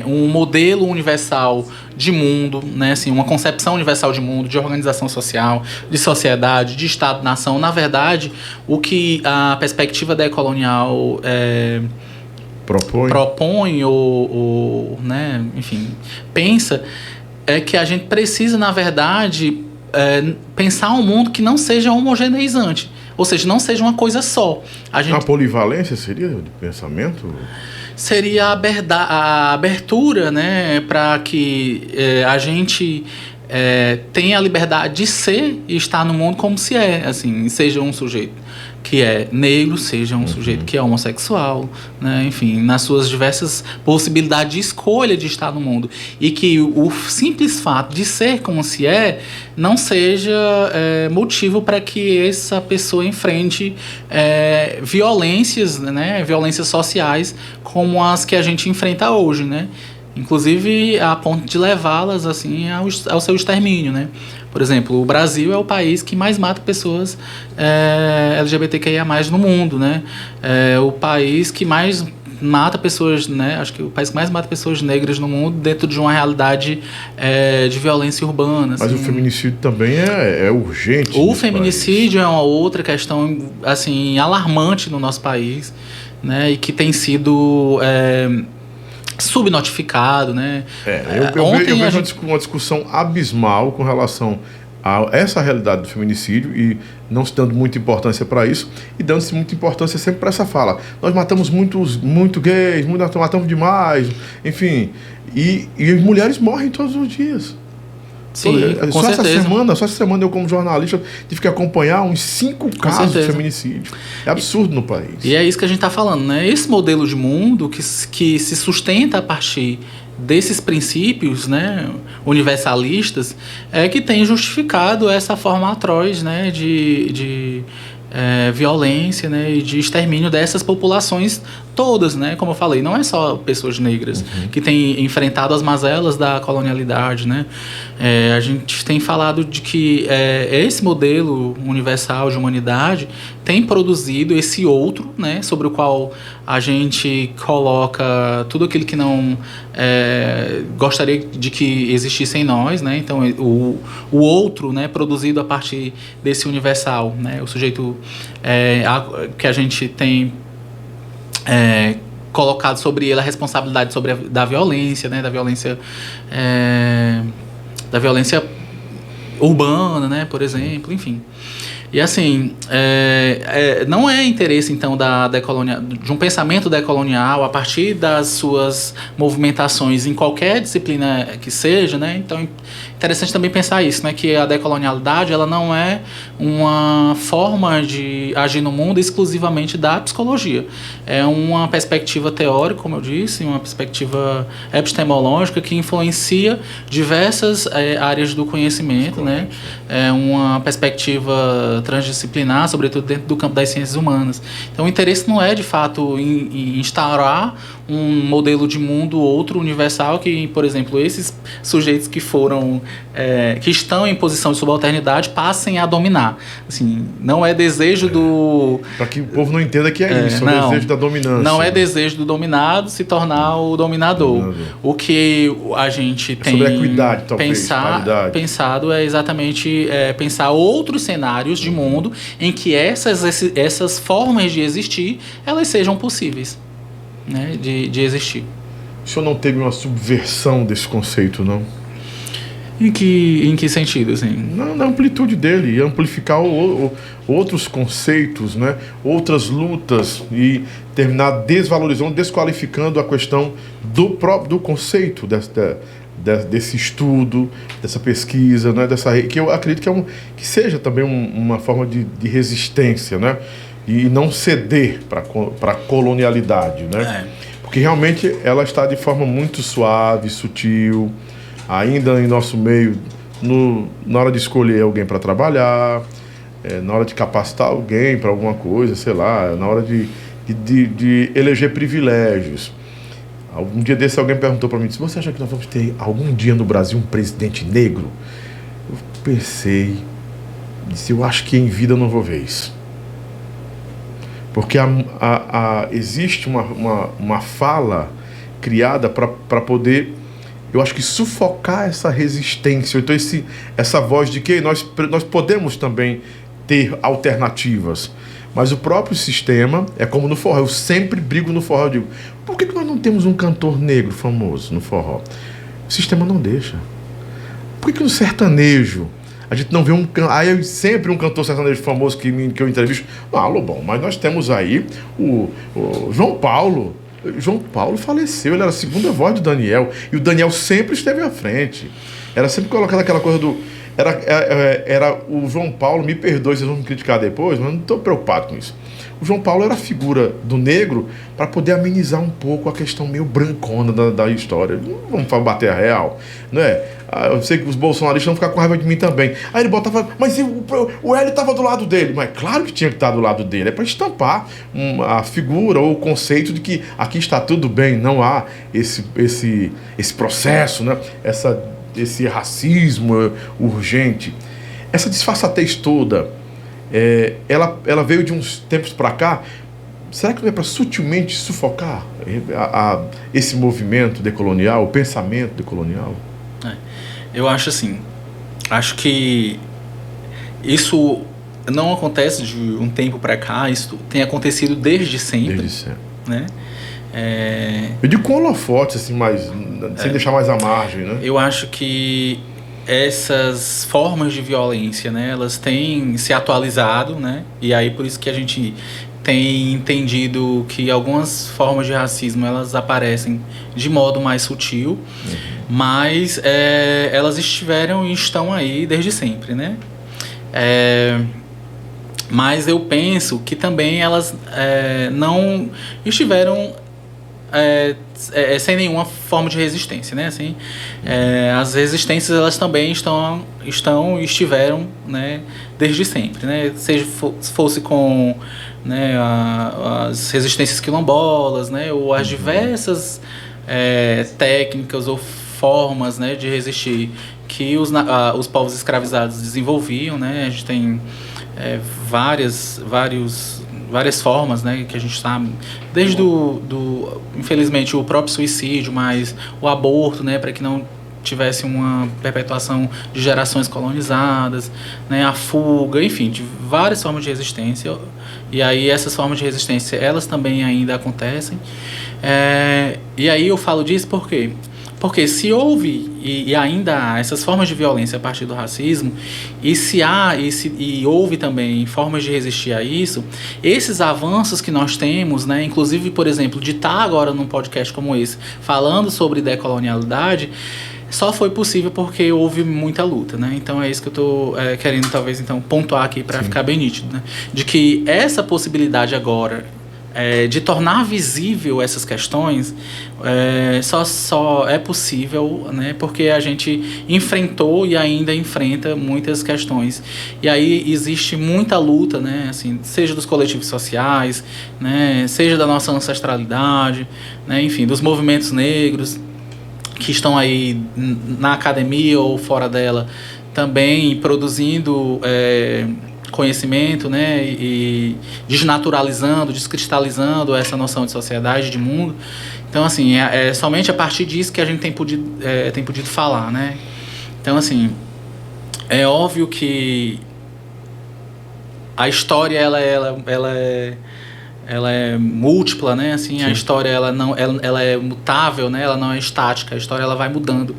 um modelo universal de mundo, né? Assim, uma concepção universal de mundo, de organização social, de sociedade, de Estado-nação. Na verdade, o que a perspectiva decolonial propõe ou né? Enfim, pensa é que a gente precisa, na verdade, pensar um mundo que não seja homogeneizante, ou seja, não seja uma coisa só. A polivalência seria de pensamento? Seria a abertura, né, para que a gente tenha a liberdade de ser e estar no mundo como se é, assim, seja um sujeito que é negro, seja um sujeito que é homossexual, né? Enfim, nas suas diversas possibilidades de escolha de estar no mundo. E que o simples fato de ser como se é não seja motivo para que essa pessoa enfrente violências, né? Violências sociais como as que a gente enfrenta hoje, né? Inclusive a ponto de levá-las assim ao seu extermínio, né? Por exemplo, o Brasil é o país que mais mata pessoas LGBTQIA+ no mundo, né? O país que mais mata pessoas, né? Acho que o país que mais mata pessoas negras no mundo dentro de uma realidade de violência urbana. Mas assim. O feminicídio também é urgente. O feminicídio é uma outra questão assim alarmante no nosso país, né? E que tem sido subnotificado, né? Eu vejo uma discussão abismal com relação a essa realidade do feminicídio e não se dando muita importância para isso e dando-se muita importância sempre para essa fala. Nós matamos muito gays, matamos demais, enfim. E as mulheres morrem todos os dias. Sim, com certeza. Só essa semana eu, como jornalista, tive que acompanhar uns 5 casos de feminicídio. É absurdo no país. E é isso que a gente está falando, né? Esse modelo de mundo que se sustenta a partir desses princípios, né, universalistas, é que tem justificado essa forma atroz, né, de violência, né, e de extermínio dessas populações todas, né? Como eu falei, não é só pessoas negras que têm enfrentado as mazelas da colonialidade, né? A gente tem falado de que esse modelo universal de humanidade tem produzido esse outro, né? Sobre o qual a gente coloca tudo aquilo que não gostaria de que existisse em nós, né? Então, o outro, né? Produzido a partir desse universal, né? O sujeito que a gente tem colocado sobre ele a responsabilidade da violência, né, da violência urbana, né, por exemplo, enfim. E assim, não é interesse então de um pensamento decolonial a partir das suas movimentações em qualquer disciplina que seja, né? Então é interessante também pensar isso, né? Que a decolonialidade ela não é uma forma de agir no mundo exclusivamente da psicologia. É uma perspectiva teórica, como eu disse, uma perspectiva epistemológica que influencia diversas áreas do conhecimento, né? É uma perspectiva transdisciplinar, sobretudo dentro do campo das ciências humanas. Então o interesse não é de fato em instaurar um modelo de mundo outro universal que, por exemplo, esses sujeitos que estão em posição de subalternidade passem a dominar. Assim, não é desejo do... Para que o povo não entenda que é isso, é o desejo da dominância. Não é desejo do dominado se tornar o dominador. O que a gente tem sobre a equidade, talvez, pensado é exatamente pensar outros cenários de mundo em que essas formas de existir, elas sejam possíveis, né, de existir. o senhor não teve uma subversão desse conceito, não? Em que sentido, assim? Na amplitude dele, e amplificar outros conceitos, né? Outras lutas, e terminar desvalorizando, desqualificando a questão do conceito desse estudo, dessa pesquisa, né? Que eu acredito que seja também uma forma de resistência, né? E não ceder para a colonialidade, né? Porque realmente ela está de forma muito suave, sutil, ainda em nosso meio, na hora de escolher alguém para trabalhar, na hora de capacitar alguém para alguma coisa, sei lá, na hora de eleger privilégios. Um dia desse alguém perguntou para mim, disse, você acha que nós vamos ter algum dia no Brasil um presidente negro? Eu pensei, disse, eu acho que em vida eu não vou ver isso. Porque existe uma fala criada para poder, eu acho que, sufocar essa resistência. Então essa voz de que nós podemos também ter alternativas. Mas o próprio sistema é como no forró. Eu sempre brigo no forró. Eu digo, por que nós não temos um cantor negro famoso no forró? O sistema não deixa. Por que no sertanejo a gente não vê sempre um cantor sertanejo famoso que eu entrevisto? Lobão, mas nós temos aí o João Paulo. João Paulo faleceu, ele era a segunda voz do Daniel, e o Daniel sempre esteve à frente. Era sempre colocado aquela coisa do... Era o João Paulo, me perdoe, vocês vão me criticar depois, mas não estou preocupado com isso. O João Paulo era a figura do negro para poder amenizar um pouco a questão meio brancona da história. Não vamos bater a real, não é? Eu sei que os bolsonaristas vão ficar com raiva de mim também. Aí ele botava, mas o Hélio estava do lado dele. Mas claro que tinha que estar do lado dele. É para estampar a figura ou o conceito de que aqui está tudo bem, não há esse processo, né? Esse racismo urgente. Essa disfarçatez toda, ela veio de uns tempos para cá. Será que não é para sutilmente sufocar esse movimento decolonial, o pensamento decolonial? Eu acho assim, acho que isso não acontece de um tempo para cá, isso tem acontecido desde sempre. Desde sempre. Né? Eu digo com holofote, assim, sem deixar mais à margem, né? Eu acho que essas formas de violência, né, elas têm se atualizado, né? E aí por isso que a gente tem entendido que algumas formas de racismo elas aparecem de modo mais sutil, mas elas estiveram e estão aí desde sempre, né? Mas eu penso que também elas não estiveram sem nenhuma forma de resistência, né? Assim, as resistências elas também estiveram, né, desde sempre, né? Seja fosse com, né, as resistências quilombolas, né, ou as diversas técnicas ou formas, né, de resistir que os povos escravizados desenvolviam, né? A gente tem várias formas, né, que a gente sabe, desde infelizmente o próprio suicídio, mas o aborto, né, para que não tivesse uma perpetuação de gerações colonizadas, né, a fuga, enfim, de várias formas de resistência. E aí essas formas de resistência elas também ainda acontecem. E aí eu falo disso por quê? Porque se houve e ainda há essas formas de violência a partir do racismo, e houve também formas de resistir a isso, esses avanços que nós temos, né, inclusive, por exemplo, de estar agora num podcast como esse, falando sobre decolonialidade, só foi possível porque houve muita luta, né? Então é isso que eu estou querendo, talvez, então, pontuar aqui para ficar bem nítido, né? De que essa possibilidade agora de tornar visível essas questões só é possível, né, porque a gente enfrentou e ainda enfrenta muitas questões. E aí existe muita luta, né, assim, seja dos coletivos sociais, né, seja da nossa ancestralidade, né, enfim, dos movimentos negros que estão aí na academia ou fora dela também produzindo conhecimento, né, e desnaturalizando, descristalizando essa noção de sociedade, de mundo. Então, assim, é somente a partir disso que a gente tem podido falar, né? Então, assim, é óbvio que a história ela ela é múltipla, né? Assim, a história ela é mutável, né? Ela não é estática, a história ela vai mudando.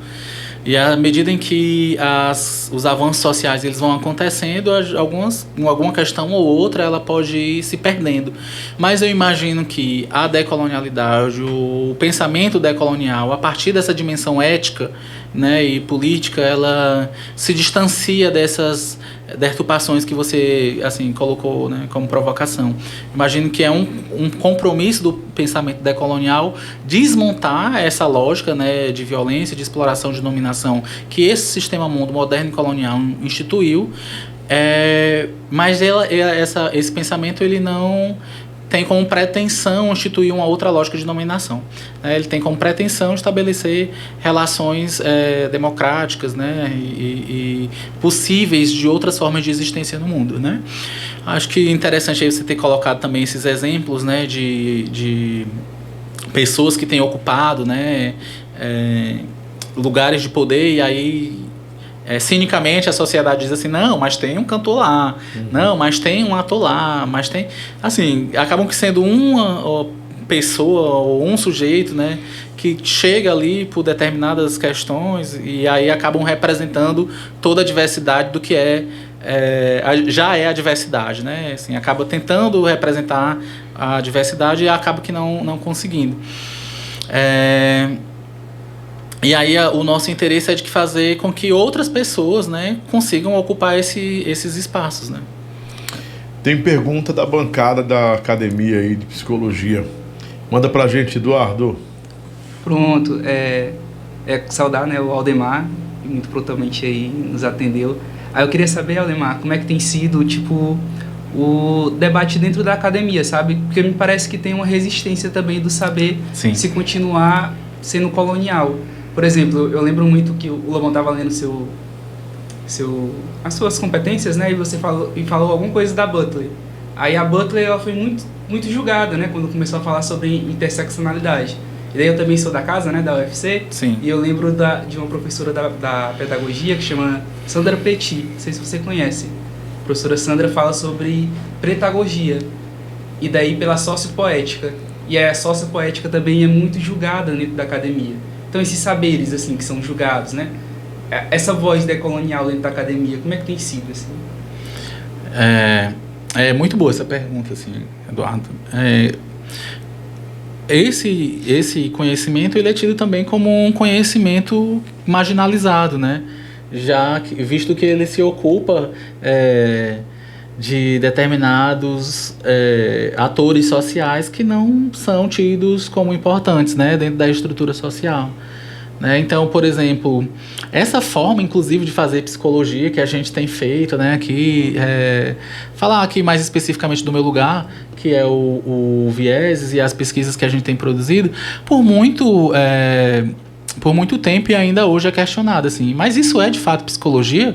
E à medida em que os avanços sociais eles vão acontecendo, alguma questão ou outra ela pode ir se perdendo. Mas eu imagino que a decolonialidade, o pensamento decolonial, a partir dessa dimensão ética, né, e política, ela se distancia dessas deturpações que você assim colocou, né, como provocação. Imagino que é um compromisso do pensamento decolonial desmontar essa lógica, né, de violência, de exploração, de dominação que esse sistema mundo moderno e colonial instituiu, mas esse pensamento ele não tem como pretensão instituir uma outra lógica de dominação. Ele tem como pretensão estabelecer relações democráticas, né, e possíveis de outras formas de existência no mundo, né? Acho que é interessante aí você ter colocado também esses exemplos, né, de pessoas que têm ocupado, né, lugares de poder, e aí cinicamente a sociedade diz assim, não, mas tem um cantor lá, não, mas tem um ator lá, mas tem... Assim, acabam que sendo uma pessoa ou um sujeito, né, que chega ali por determinadas questões e aí acabam representando toda a diversidade do que já é a diversidade, né? Assim, acaba tentando representar a diversidade e acaba que não conseguindo. E aí o nosso interesse é de fazer com que outras pessoas, né, consigam ocupar esses espaços, né? Tem pergunta da bancada da academia aí de psicologia. Manda pra gente, Eduardo. Pronto, saudar, né, o Aldemar, que muito prontamente aí nos atendeu. Aí eu queria saber, Aldemar, como é que tem sido, tipo, o debate dentro da academia, sabe? Porque me parece que tem uma resistência também do saber se continuar sendo colonial. Por exemplo, eu lembro muito que o Lobão estava lendo as suas competências, né? E você falou alguma coisa da Butler. Aí a Butler ela foi muito, muito julgada, né? Quando começou a falar sobre interseccionalidade. E daí eu também sou da casa, né? Da UFC. Sim. E eu lembro de uma professora da pedagogia que chama Sandra Petit. Não sei se você conhece. A professora Sandra fala sobre pretagogia. E daí pela sociopoética. E a sociopoética também é muito julgada dentro da academia. Então esses saberes, assim, que são julgados, né? Essa voz decolonial dentro da academia, como é que tem sido, assim? É muito boa essa pergunta, assim, Eduardo. Esse conhecimento ele é tido também como um conhecimento marginalizado, né? Visto que ele se ocupa de determinados atores sociais que não são tidos como importantes, né, dentro da estrutura social. Né? Então, por exemplo, essa forma, inclusive, de fazer psicologia que a gente tem feito, né, aqui, falar aqui mais especificamente do meu lugar, que é o Vieses e as pesquisas que a gente tem produzido, por muito tempo e ainda hoje é questionado, assim, mas isso é de fato psicologia?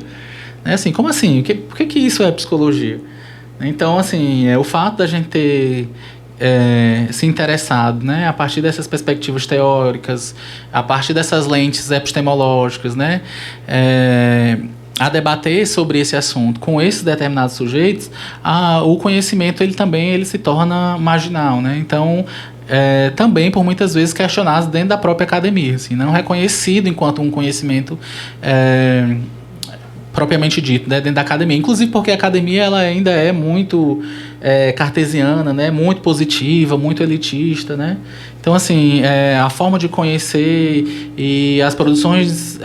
Assim, como assim? Por que isso é psicologia? Então, assim, o fato da gente ter se interessado, né, a partir dessas perspectivas teóricas, a partir dessas lentes epistemológicas, né, a debater sobre esse assunto com esses determinados sujeitos, o conhecimento ele se torna marginal, né? Então, também por muitas vezes questionado dentro da própria academia, assim, não reconhecido enquanto um conhecimento propriamente dito, né, dentro da academia, inclusive porque a academia ela ainda é muito cartesiana, né, muito positiva, muito elitista, né? Então, assim, a forma de conhecer e as produções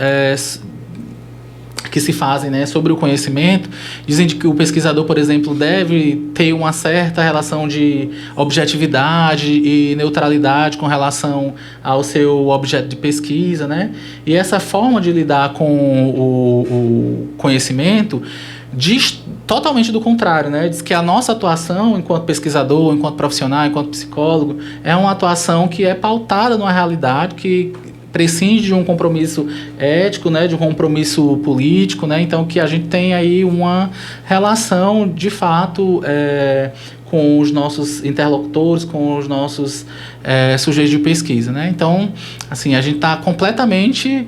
que se fazem, né, sobre o conhecimento dizem que o pesquisador, por exemplo, deve ter uma certa relação de objetividade e neutralidade com relação ao seu objeto de pesquisa, né? E essa forma de lidar com o conhecimento diz totalmente do contrário, né? Diz que a nossa atuação enquanto pesquisador, enquanto profissional, enquanto psicólogo, é uma atuação que é pautada numa realidade que prescinde de um compromisso ético, né, de um compromisso político, né, então que a gente tem aí uma relação de fato com os nossos interlocutores, com os nossos sujeitos de pesquisa, né? Então, assim, a gente está completamente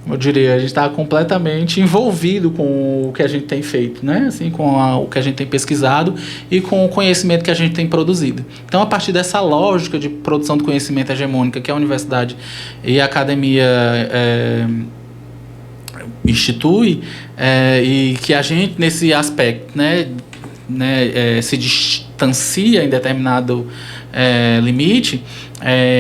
eu diria, a gente está completamente envolvido com o que a gente tem feito, né? Assim, com o que a gente tem pesquisado e com o conhecimento que a gente tem produzido. Então, a partir dessa lógica de produção de conhecimento hegemônica que a universidade e a academia institui, e que a gente, nesse aspecto, se distancia em determinado limite,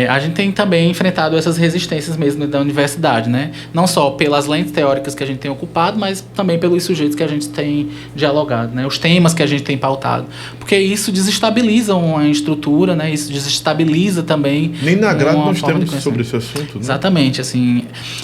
a gente tem também enfrentado essas resistências mesmo da universidade, né? Não só pelas lentes teóricas que a gente tem ocupado, mas também pelos sujeitos que a gente tem dialogado, né? Os temas que a gente tem pautado. Porque isso desestabiliza uma estrutura, né? Isso desestabiliza também... Nem na grade nós temos sobre esse assunto, né? Exatamente, assim.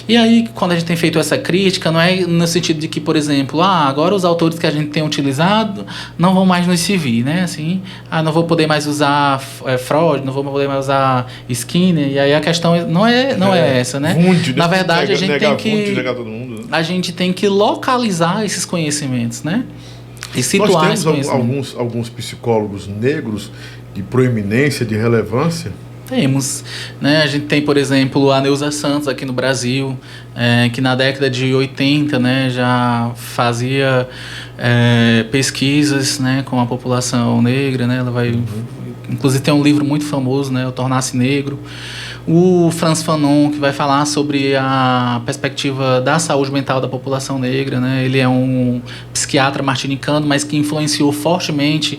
E aí, quando a gente tem feito essa crítica, não é no sentido de que, por exemplo, agora os autores que a gente tem utilizado não vão mais nos servir, né? Assim, não vou poder mais usar Freud, não vou poder mais usar Skinner, e aí a questão não é essa, né? Wundt, na verdade, negar, a gente tem que negar todo mundo, né? A gente tem que localizar esses conhecimentos, né? E situar Nós temos alguns psicólogos negros de proeminência, de relevância. Temos, né? A gente tem, por exemplo, a Neuza Santos aqui no Brasil, que na década de 80, né, já fazia pesquisas, né, com a população negra, né? Ela vai, inclusive tem um livro muito famoso, né, O Tornar-se Negro. O Frantz Fanon, que vai falar sobre a perspectiva da saúde mental da população negra, né? Ele é um psiquiatra martinicano, mas que influenciou fortemente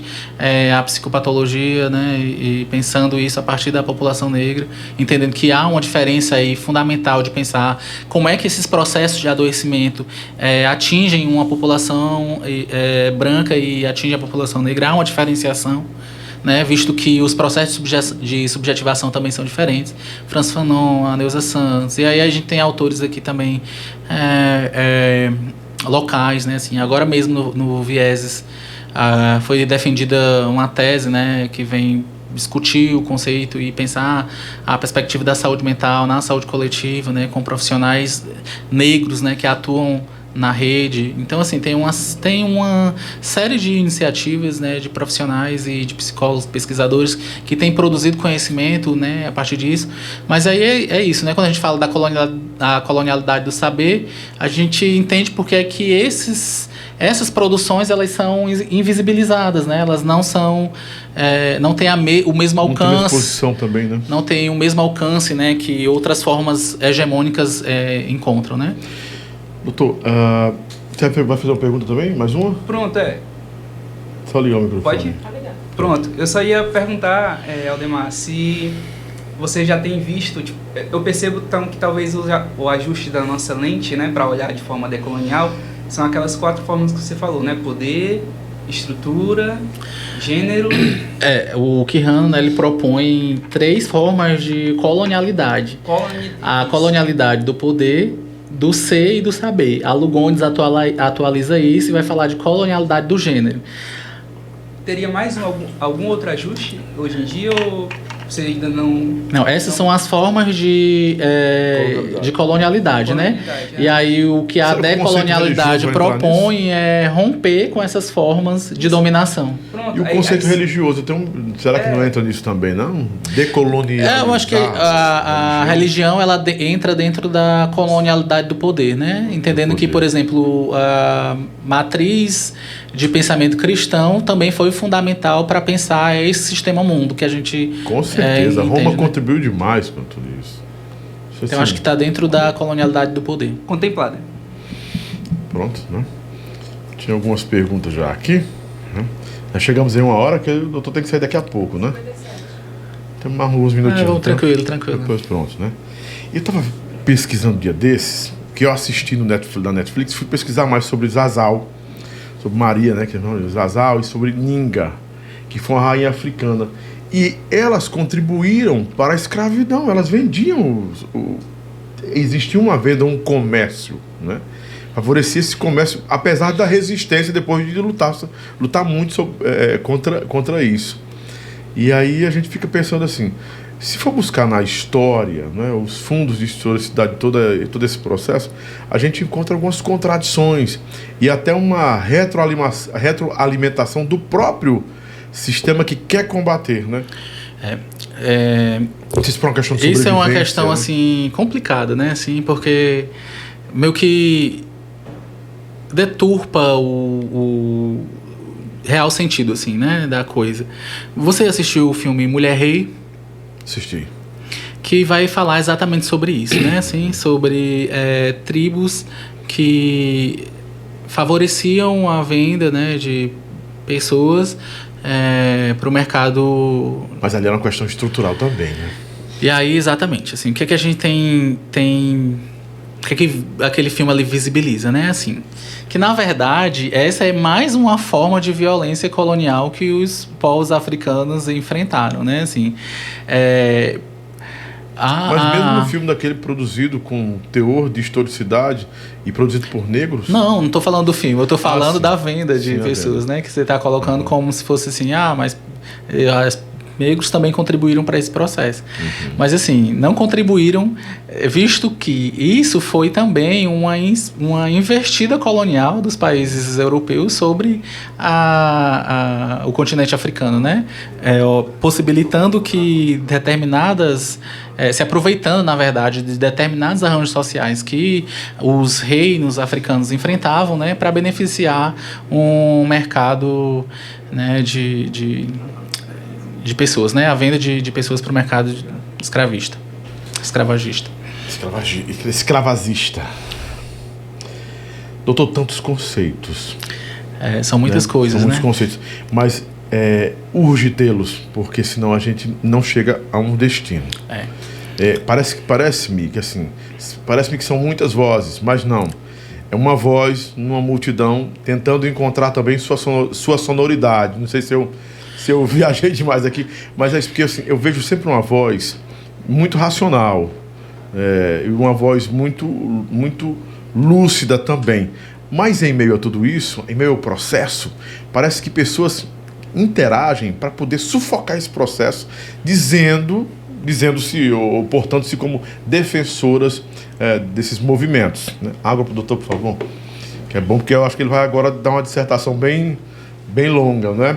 a psicopatologia, né? E pensando isso a partir da população negra, entendendo que há uma diferença aí fundamental de pensar como é que esses processos de adoecimento atingem uma população branca e atingem a população negra. Há uma diferenciação, né, visto que os processos de subjetivação também são diferentes. Frantz Fanon, a Neuza Santos, e aí a gente tem autores aqui também locais, né, assim, agora mesmo no Vieses foi defendida uma tese, né, que vem discutir o conceito e pensar a perspectiva da saúde mental na saúde coletiva, né, com profissionais negros, né, que atuam na rede. Então, assim, tem uma série de iniciativas, né, de profissionais e de psicólogos, pesquisadores que têm produzido conhecimento, né, a partir disso. Mas aí é isso, né? Quando a gente fala da colonialidade do saber, a gente entende porque é que essas produções, elas são invisibilizadas, né? Elas não são... não tem o mesmo alcance. Não tem exposição também, né? Não tem o mesmo alcance, né, que outras formas hegemônicas encontram, né? Doutor, você vai fazer uma pergunta também? Mais uma? Pronto, Só ligar o microfone. Pode? Pronto, eu só ia perguntar, Aldemar, se você já tem visto, tipo, eu percebo então, que talvez o ajuste da nossa lente, né, para olhar de forma decolonial, são aquelas 4 formas que você falou, né? Poder, estrutura, gênero... O Quijano, né, ele propõe 3 formas de colonialidade. A colonialidade do poder, do ser e do saber. A Lugones atualiza isso e vai falar de colonialidade do gênero. Teria mais algum outro ajuste hoje em dia ou você ainda não... Não, essas são as formas de colonialidade, né? E aí o que a decolonialidade propõe é romper com essas formas de dominação. Pronto, e o conceito religioso, será que não entra nisso também, não? Decolonialidade. Eu acho que a religião, ela entra dentro da colonialidade do poder, né? Entendendo que, por exemplo, a matriz de pensamento cristão também foi fundamental para pensar esse sistema mundo que a gente... Com certeza, Roma contribuiu demais com tudo isso. Então, acho que está dentro da colonialidade do poder. Contemplada. Pronto, né? Tinha algumas perguntas já aqui, né? Nós chegamos em 1 hora, que o doutor tem que sair daqui a pouco, né? Tem mais alguns minutinhos. Vamos, tranquilo. Depois pronto, né? Eu estava pesquisando um dia desses, que eu assisti na Netflix, fui pesquisar mais sobre Zazal, sobre Maria, né, que é Zazal, e sobre Ninga, que foi uma rainha africana. E elas contribuíram para a escravidão, elas vendiam. Existia uma venda, um comércio, né? Favorecia esse comércio, apesar da resistência depois de lutar muito contra isso. E aí a gente fica pensando assim, se for buscar na história, né, os fundos de historicidade, todo esse processo, a gente encontra algumas contradições e até uma retroalimentação do próprio sistema que quer combater, né? Isso é uma questão assim complicada, né? Assim, porque meio que deturpa o real sentido, assim, né, da coisa. Você assistiu o filme Mulher Rei? Assisti. Que vai falar exatamente sobre isso, né, assim, sobre tribos que favoreciam a venda, né, de pessoas para o mercado. Mas ali era uma questão estrutural também, né? E aí, exatamente, assim, o que é que a gente tem o que é que aquele filme ali visibiliza, né, assim, que na verdade essa é mais uma forma de violência colonial que os povos africanos enfrentaram, né, assim, Mas mesmo no filme daquele produzido com teor de historicidade e produzido por negros... Não estou falando do filme, eu estou falando sim. da venda de Sim, pessoas, né? Que você está colocando como se fosse assim, mas negros também contribuíram para esse processo. Mas assim, não contribuíram, visto que isso foi também uma investida colonial dos países europeus sobre o continente africano, né? Possibilitando que determinadas... se aproveitando, na verdade, de determinados arranjos sociais que os reinos africanos enfrentavam, né, para beneficiar um mercado, né, de pessoas, né, a venda de pessoas para o mercado escravagista. Escravazista. Doutor, tantos conceitos. São muitas coisas, são muitos né? conceitos. Mas urge tê-los, porque senão a gente não chega a um destino. Parece-me que assim, que são muitas vozes, mas não. É uma voz numa multidão tentando encontrar também sua sonoridade. Não sei se eu viajei demais aqui, mas é isso, porque assim, eu vejo sempre uma voz muito racional, e uma voz muito lúcida também. Mas em meio a tudo isso, em meio ao processo, parece que pessoas interagem para poder sufocar esse processo, dizendo-se ou portando-se como defensoras desses movimentos, né? Água para o doutor, por favor. Que é bom, porque eu acho que ele vai agora dar uma dissertação bem longa, né?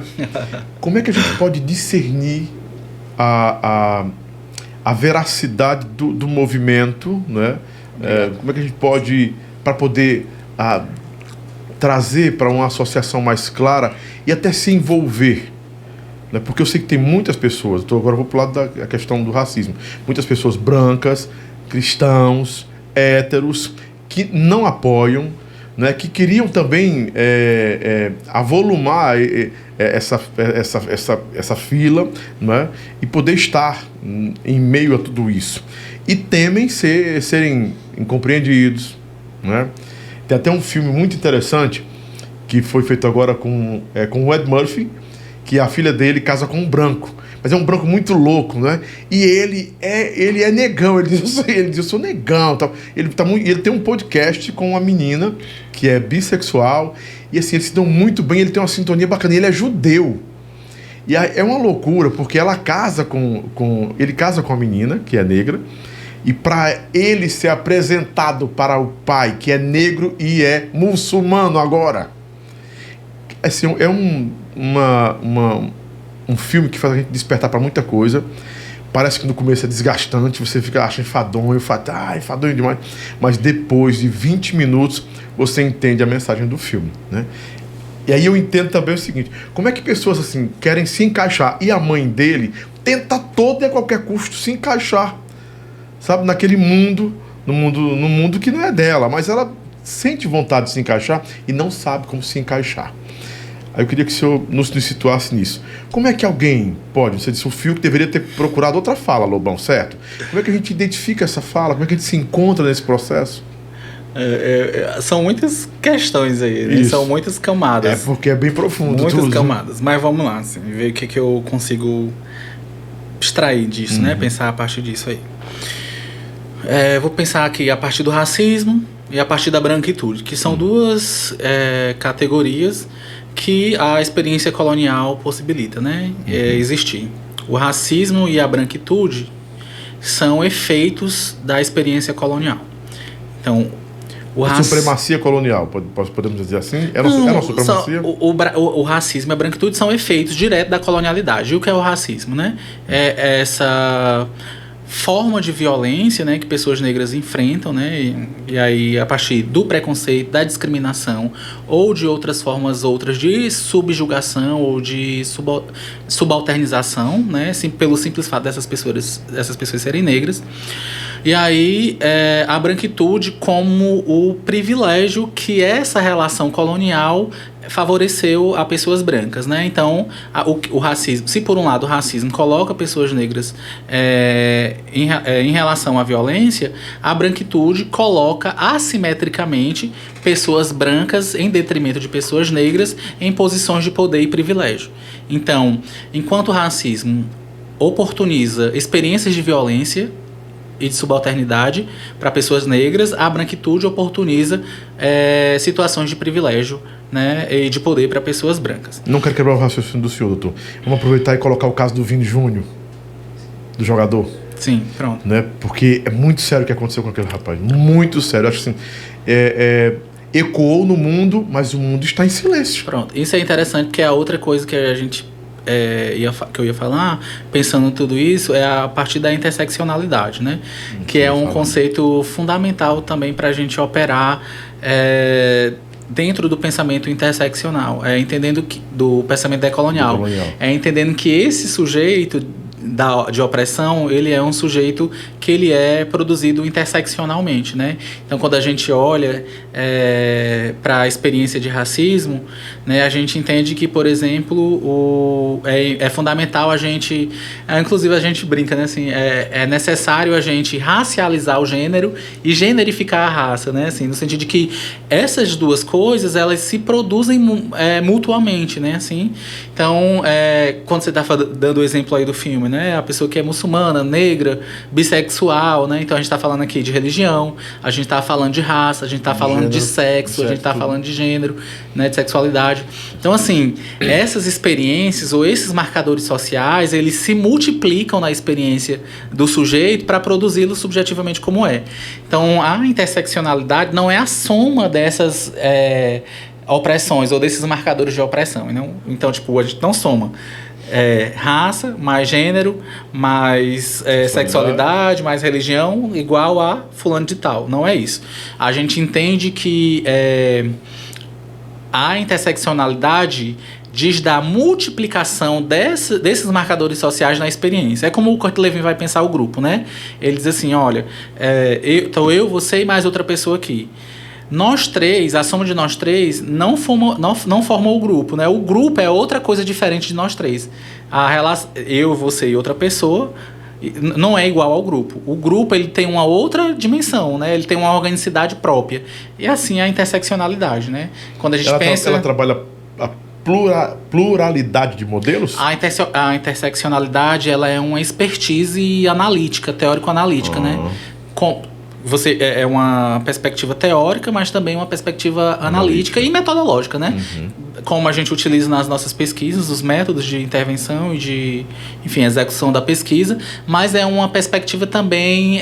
Como é que a gente pode discernir a veracidade do movimento, né? Como é que a gente pode, para poder trazer para uma associação mais clara e até se envolver? Porque eu sei que tem muitas pessoas, agora eu vou para o lado da questão do racismo, muitas pessoas brancas, cristãos, héteros, que não apoiam, né, que queriam também avolumar essa fila, né, e poder estar em meio a tudo isso. E temem serem incompreendidos. Né? Tem até um filme muito interessante que foi feito agora com o Ed Murphy, que a filha dele casa com um branco, mas é um branco muito louco, né? E ele é negão, ele diz eu sou negão, tal. Ele tem um podcast com uma menina que é bissexual, e assim, eles se dão muito bem, ele tem uma sintonia bacana, ele é judeu. E é uma loucura, porque ele casa com a menina, que é negra, e para ele ser apresentado para o pai, que é negro e é muçulmano agora. Assim, é um filme que faz a gente despertar para muita coisa. Parece que no começo é desgastante, você acha enfadonho, enfadonho demais, mas depois de 20 minutos você entende a mensagem do filme, né? E aí eu entendo também o seguinte: como é que pessoas assim querem se encaixar, e a mãe dele tenta a todo e a qualquer custo se encaixar, sabe, naquele mundo, no mundo que não é dela, mas ela sente vontade de se encaixar e não sabe como se encaixar. Aí eu queria que o senhor nos situasse nisso. Como é que alguém pode... Você disse o Fiuk deveria ter procurado outra fala, Lobão, certo? Como é que a gente identifica essa fala? Como é que a gente se encontra nesse processo? São muitas questões aí, né? São muitas camadas. Porque é bem profundo. Muitas camadas. Mas vamos lá, assim, ver o que eu consigo extrair disso, né? Pensar a partir disso aí. Vou pensar aqui a partir do racismo e a partir da branquitude, que são duas categorias que a experiência colonial possibilita, né, existir. O racismo e a branquitude são efeitos da experiência colonial. Então, a supremacia colonial, podemos dizer assim? Era uma supremacia? O racismo e a branquitude são efeitos diretos da colonialidade. E o que é o racismo, né? É essa forma de violência, né, que pessoas negras enfrentam, né, e aí a partir do preconceito, da discriminação ou de outras formas de subjugação ou de subalternização, né, pelo simples fato dessas pessoas serem negras. E aí a branquitude como o privilégio que essa relação colonial favoreceu a pessoas brancas, né? Então, o racismo, se por um lado o racismo coloca pessoas negras em relação à violência, a branquitude coloca assimetricamente pessoas brancas em detrimento de pessoas negras em posições de poder e privilégio. Então, enquanto o racismo oportuniza experiências de violência e de subalternidade para pessoas negras, a branquitude oportuniza situações de privilégio, né, e de poder para pessoas brancas. Não quero quebrar o raciocínio do senhor, doutor. Vamos aproveitar e colocar o caso do Vini Júnior, do jogador. Sim, pronto. Né? Porque é muito sério o que aconteceu com aquele rapaz. Muito sério. Acho assim, ecoou no mundo, mas o mundo está em silêncio. Pronto. Isso é interessante, porque a outra coisa que a gente que eu ia falar, pensando em tudo isso, é a partir da interseccionalidade, né? Que é um conceito fundamental também para a gente operar dentro do pensamento interseccional, entendendo do pensamento decolonial. Entendendo que esse sujeito de opressão, ele é um sujeito que ele é produzido interseccionalmente, né? Então, quando a gente olha para a experiência de racismo, né, a gente entende que, por exemplo, é fundamental a gente, inclusive a gente brinca, né, assim, é necessário a gente racializar o gênero e generificar a raça, né, assim, no sentido de que essas duas coisas, elas se produzem mutuamente, né, assim. Então, quando você está dando o exemplo aí do filme, né, a pessoa que é muçulmana, negra, bissexual, né, então a gente está falando aqui de religião, a gente está falando de raça, a gente está falando de sexo, a gente está falando de gênero, né, de sexualidade. Então, assim, essas experiências ou esses marcadores sociais, eles se multiplicam na experiência do sujeito para produzi-lo subjetivamente como é. Então, a interseccionalidade não é a soma dessas opressões ou desses marcadores de opressão. Então, tipo, a gente não soma raça, mais gênero, mais sexualidade, mais religião, igual a fulano de tal. Não é isso. A gente entende que a interseccionalidade diz da multiplicação desses marcadores sociais na experiência. É como o Kurt Lewin vai pensar o grupo, né? Ele diz assim, olha, eu, você e mais outra pessoa aqui. Nós três, a soma de nós três, não formou o grupo, né? O grupo é outra coisa diferente de nós três. A relação, eu, você e outra pessoa não é igual ao grupo. O grupo, ele tem uma outra dimensão, né? Ele tem uma organicidade própria. E assim a interseccionalidade, né? Quando a gente pensa... Ela trabalha a pluralidade de modelos? A interseccionalidade, ela é uma expertise analítica, teórico-analítica, né? É uma perspectiva teórica, mas também uma perspectiva analítica e metodológica, né? Como a gente utiliza nas nossas pesquisas, os métodos de intervenção e de, enfim, execução da pesquisa, mas é uma perspectiva também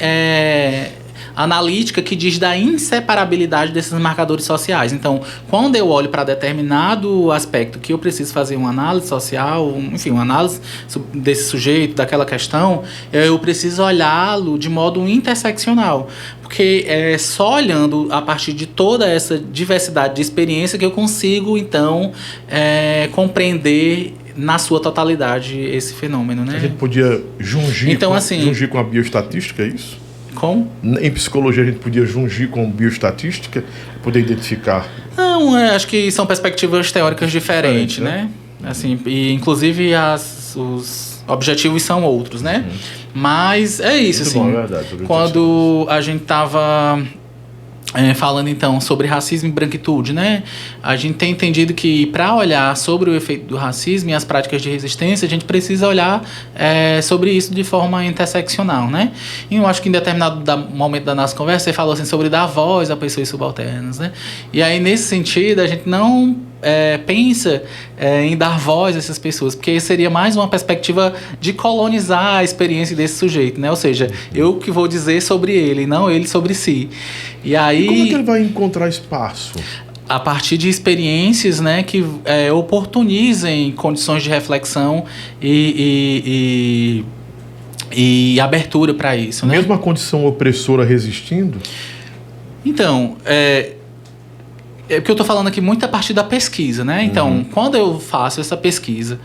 analítica que diz da inseparabilidade desses marcadores sociais. Então, quando eu olho para determinado aspecto que eu preciso fazer uma análise social, enfim, uma análise desse sujeito, daquela questão, eu preciso olhá-lo de modo interseccional. Porque é só olhando a partir de toda essa diversidade de experiência que eu consigo, então, compreender na sua totalidade esse fenômeno, né? A gente podia jungir com a bioestatística, é isso? Como? Em psicologia a gente podia jungir com bioestatística, poder identificar? Não, acho que são perspectivas teóricas diferentes, né? Assim, e inclusive os objetivos são outros, né? Mas é isso, assim. Bom, é verdade, quando a gente estava falando então sobre racismo e branquitude, né? A gente tem entendido que para olhar sobre o efeito do racismo e as práticas de resistência, a gente precisa olhar sobre isso de forma interseccional, né? E eu acho que em determinado momento da nossa conversa você falou assim sobre dar voz a pessoas subalternas, né? E aí nesse sentido a gente não pensa em dar voz a essas pessoas, porque seria mais uma perspectiva de colonizar a experiência desse sujeito, né? Ou seja, eu que vou dizer sobre ele, não ele sobre si. E aí, como é que ele vai encontrar espaço? A partir de experiências, né, que oportunizem condições de reflexão e e abertura para isso, né? Mesmo a condição opressora resistindo? Então, porque eu estou falando aqui muito a partir da pesquisa, né? Então, quando eu faço essa pesquisa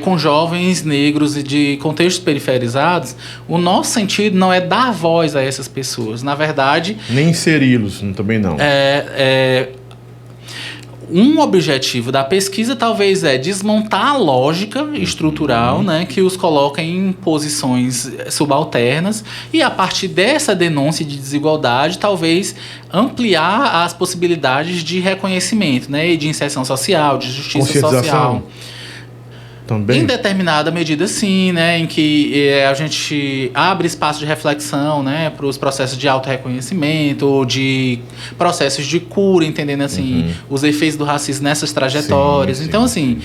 com jovens negros e de contextos periferizados, o nosso sentido não é dar voz a essas pessoas. Na verdade... Nem inseri-los, também não. Um objetivo da pesquisa talvez é desmontar a lógica estrutural, né, que os coloca em posições subalternas, e a partir dessa denúncia de desigualdade talvez ampliar as possibilidades de reconhecimento, né, e de inserção social, de justiça social. Também. Em determinada medida, sim, né, em que a gente abre espaço de reflexão, né, para os processos de autorreconhecimento, ou de processos de cura, entendendo assim os efeitos do racismo nessas trajetórias. Sim, então, assim,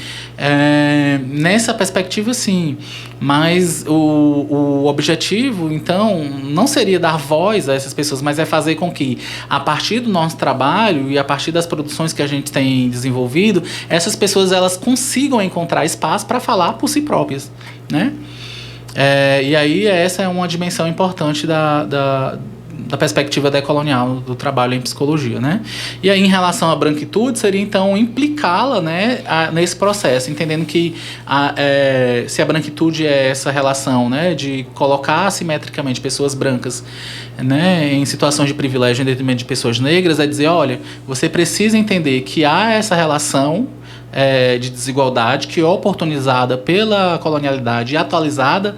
nessa perspectiva, sim. Mas o objetivo, então, não seria dar voz a essas pessoas, mas é fazer com que, a partir do nosso trabalho e a partir das produções que a gente tem desenvolvido, essas pessoas elas consigam encontrar espaço para falar por si próprias, né? E aí essa é uma dimensão importante da perspectiva decolonial do trabalho em psicologia, né? E aí, em relação à branquitude, seria então implicá-la, né, nesse processo, entendendo que se a branquitude é essa relação, né, de colocar assimetricamente pessoas brancas, né, em situações de privilégio em detrimento de pessoas negras, é dizer, olha, você precisa entender que há essa relação de desigualdade que é oportunizada pela colonialidade e atualizada,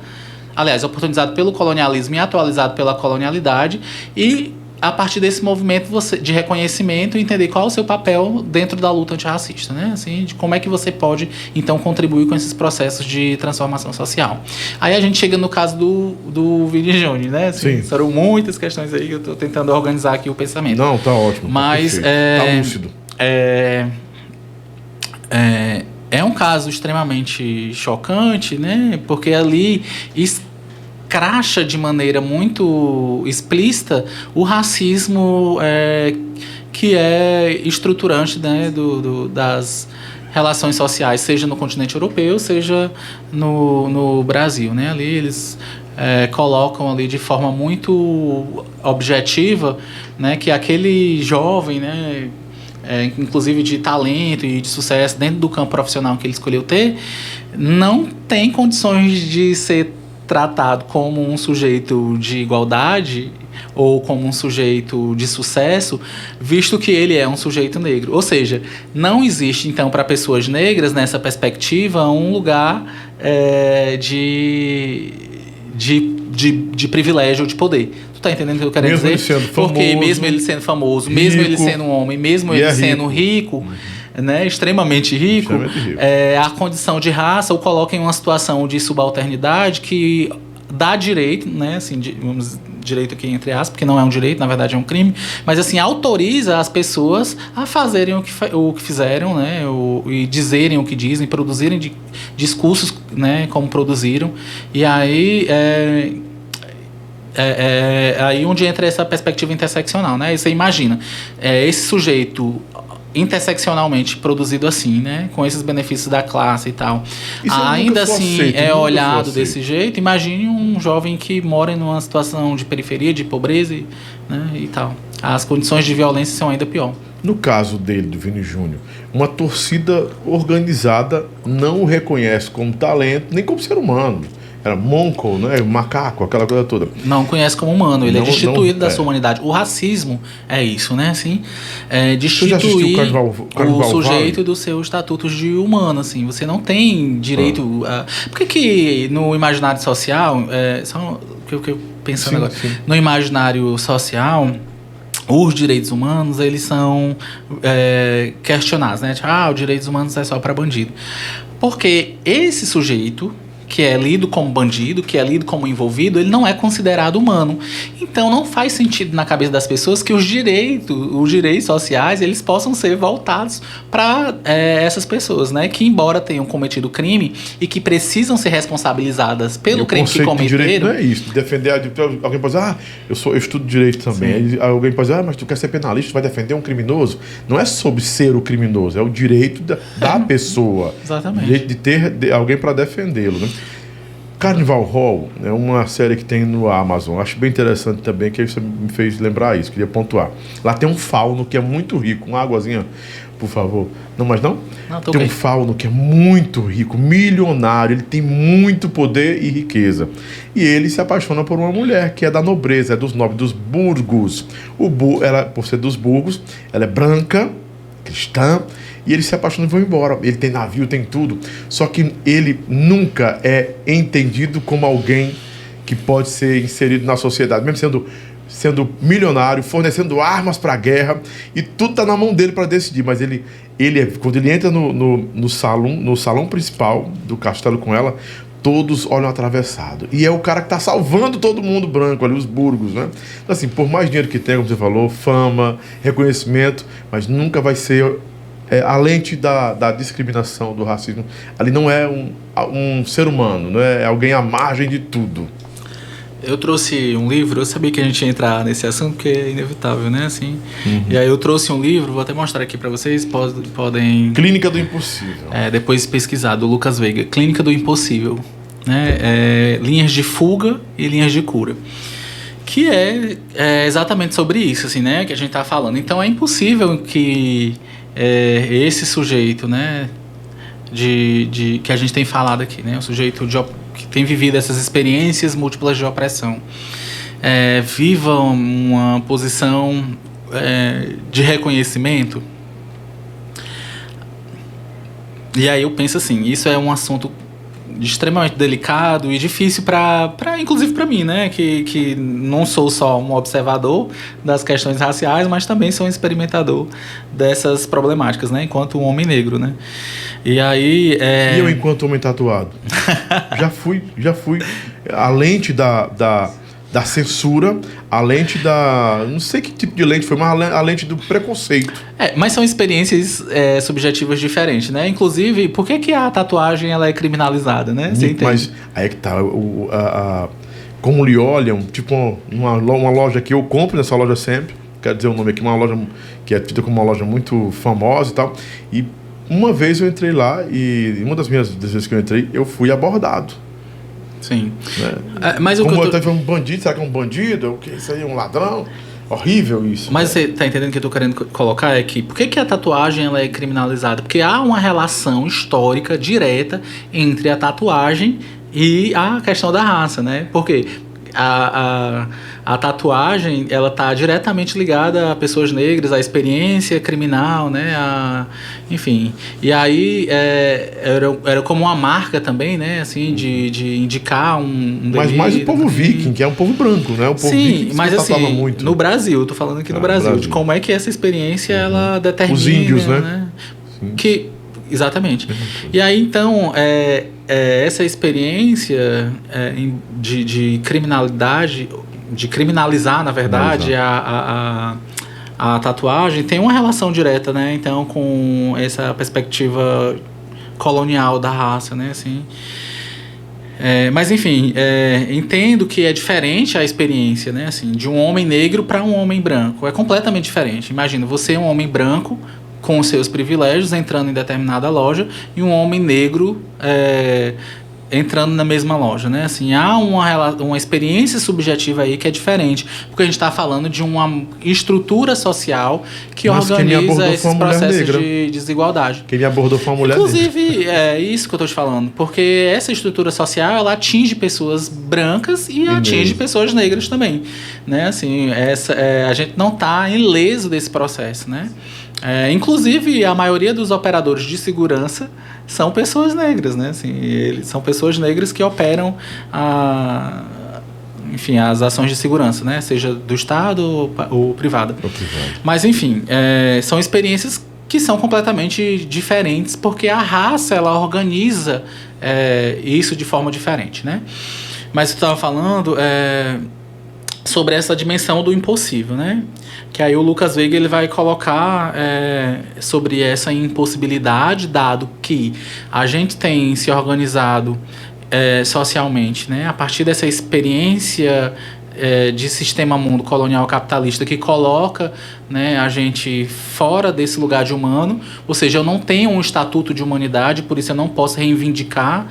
aliás, oportunizado pelo colonialismo e atualizado pela colonialidade, e a partir desse movimento de reconhecimento, entender qual é o seu papel dentro da luta antirracista, né? Assim, de como é que você pode, então, contribuir com esses processos de transformação social. Aí a gente chega no caso do Vini Júnior, né? Assim, foram muitas questões aí que eu estou tentando organizar aqui o pensamento. Não, tá ótimo. Mas tá lúcido. É um caso extremamente chocante, né? Porque ali escracha de maneira muito explícita o racismo que é estruturante, né, das relações sociais, seja no continente europeu, seja no Brasil, né? Ali eles colocam ali de forma muito objetiva, né, que aquele jovem, né, inclusive de talento e de sucesso dentro do campo profissional que ele escolheu ter, não tem condições de ser tratado como um sujeito de igualdade ou como um sujeito de sucesso, visto que ele é um sujeito negro. Ou seja, não existe, então, para pessoas negras, nessa perspectiva, um lugar de privilégio ou de poder. Tá entendendo o que eu quero dizer? Ele sendo famoso, porque mesmo ele sendo famoso, rico, mesmo ele sendo um homem, mesmo ele sendo rico, né, extremamente rico, a condição de raça o coloca em uma situação de subalternidade que dá direito, né, assim, vamos direito aqui entre aspas, porque não é um direito, na verdade é um crime, mas assim, autoriza as pessoas a fazerem o que fizeram, né, e dizerem o que dizem, produzirem discursos, né, como produziram, e aí aí onde entra essa perspectiva interseccional, né? Você imagina, esse sujeito interseccionalmente produzido assim, né? Com esses benefícios da classe e tal. Ainda assim olhado desse jeito. Imagine um jovem que mora em uma situação de periferia, de pobreza, né? E tal. As condições de violência são ainda pior. No caso dele, do Vini Júnior, uma torcida organizada não o reconhece como talento, nem como ser humano. Era monco, né? Macaco, aquela coisa toda. Não conhece como humano, ele é destituído da sua humanidade. O racismo é isso, né? Assim, destituir o sujeito do seu estatuto de humano, assim. Você não tem direito a... Por que no imaginário social, só o que eu pensando agora, no imaginário social, os direitos humanos, eles são questionados, né? Tipo, os direitos humanos é só para bandido. Porque esse sujeito que é lido como bandido, que é lido como envolvido, ele não é considerado humano. Então não faz sentido na cabeça das pessoas que os direitos sociais, eles possam ser voltados para essas pessoas, né? Que embora tenham cometido crime e que precisam ser responsabilizadas pelo crime que cometeram. De direito não é isso. Defender, alguém pode dizer, eu estudo direito também. Aí alguém pode dizer, mas tu quer ser penalista, tu vai defender um criminoso? Não é sobre ser o criminoso, é o direito da pessoa. Exatamente. O direito de ter alguém para defendê-lo, né? Carnival Hall é uma série que tem no Amazon. Acho bem interessante também, que aí você me fez lembrar isso, queria pontuar. Lá tem um fauno que é muito rico. Uma águazinha, por favor. Não, mas não? Não, tô Tem um ok. fauno que é muito rico, milionário, ele tem muito poder e riqueza. E ele se apaixona por uma mulher que é da nobreza, é dos nobres, dos burgos. Ela, por ser dos burgos, ela é branca, cristã, e eles se apaixonam e vão embora. Ele tem navio, tem tudo. Só que ele nunca é entendido como alguém que pode ser inserido na sociedade, mesmo sendo milionário, fornecendo armas para a guerra, e tudo está na mão dele para decidir. Mas quando ele entra no salão principal do castelo com ela, todos olham atravessado. E é o cara que está salvando todo mundo branco ali, os burgos, né? Então, assim, por mais dinheiro que tenha, como você falou, fama, reconhecimento, mas nunca vai ser a lente da discriminação, do racismo. Ali não é um ser humano, não é alguém à margem de tudo. Eu trouxe um livro, eu sabia que a gente ia entrar nesse assunto, porque é inevitável, né? Assim. E aí eu trouxe um livro, vou até mostrar aqui para vocês, podem Clínica do Impossível. depois pesquisar, do Lucas Veiga. Clínica do Impossível. Né? Linhas de fuga e linhas de cura. Que é exatamente sobre isso, assim, né? Que a gente tá falando. Então é impossível que esse sujeito, né? Que a gente tem falado aqui, né? O sujeito que tem vivido essas experiências múltiplas de opressão, viva uma posição de reconhecimento. E aí eu penso assim, isso é um assunto extremamente delicado e difícil inclusive para mim, né, que não sou só um observador das questões raciais, mas também sou um experimentador dessas problemáticas, né, enquanto um homem negro, né. E aí E eu, enquanto homem tatuado, já fui a lente da censura, a lente não sei que tipo de lente foi, mas a lente do preconceito. Mas são experiências subjetivas diferentes, né? Inclusive, por que a tatuagem ela é criminalizada, né? Você entende? Mas aí é que tá, como lhe olham, tipo uma loja que eu compro nessa loja sempre, quero dizer o nome aqui, uma loja que é tida como uma loja muito famosa e tal, e uma vez eu entrei lá e uma das vezes que eu entrei, eu fui abordado. Sim. Né? Mas como eu tava um bandido, será que é um bandido? O que? Isso aí é um ladrão? Horrível isso. Mas você tá entendendo o que eu tô querendo colocar? É que por que a tatuagem ela é criminalizada? Porque há uma relação histórica direta entre a tatuagem e a questão da raça, né? Porque a tatuagem ela tá diretamente ligada a pessoas negras, à experiência criminal, né? Enfim. E aí era como uma marca também, né? Assim, de indicar um mas delito, mais o povo viking, que é um povo branco, né? O povo viking sim, mas se tatuava assim, muito. no Brasil, eu tô falando aqui no Brasil, de como é que essa experiência ela determina, os índios, né? Que exatamente. E aí então essa experiência de criminalidade, de criminalizar, na verdade, a tatuagem tem uma relação direta, né? Então, com essa perspectiva colonial da raça, né? Assim, mas enfim, entendo que é diferente a experiência, né? Assim, de um homem negro para um homem branco. É completamente diferente. Imagina, você é um homem branco com os seus privilégios entrando em determinada loja e um homem negro entrando na mesma loja, né? Assim, há uma experiência subjetiva aí que é diferente, porque a gente está falando de uma estrutura social que organiza esses processos de desigualdade. Quem me abordou foi uma mulher Inclusive, negra. é isso que eu estou te falando, porque essa estrutura social, ela atinge pessoas brancas e atinge pessoas negras também, né? Assim, a gente não está ileso desse processo, né? Inclusive, a maioria dos operadores de segurança são pessoas negras, né? Assim, eles são pessoas negras que operam as ações de segurança, né? Seja do Estado ou privada. Mas, enfim, são experiências que são completamente diferentes, porque a raça, ela organiza isso de forma diferente, né? Mas eu estava falando sobre essa dimensão do impossível, né? Que aí o Lucas Veiga ele vai colocar sobre essa impossibilidade, dado que a gente tem se organizado socialmente, né? A partir dessa experiência de sistema mundo colonial capitalista que coloca, né, a gente fora desse lugar de humano, ou seja, eu não tenho um estatuto de humanidade, por isso eu não posso reivindicar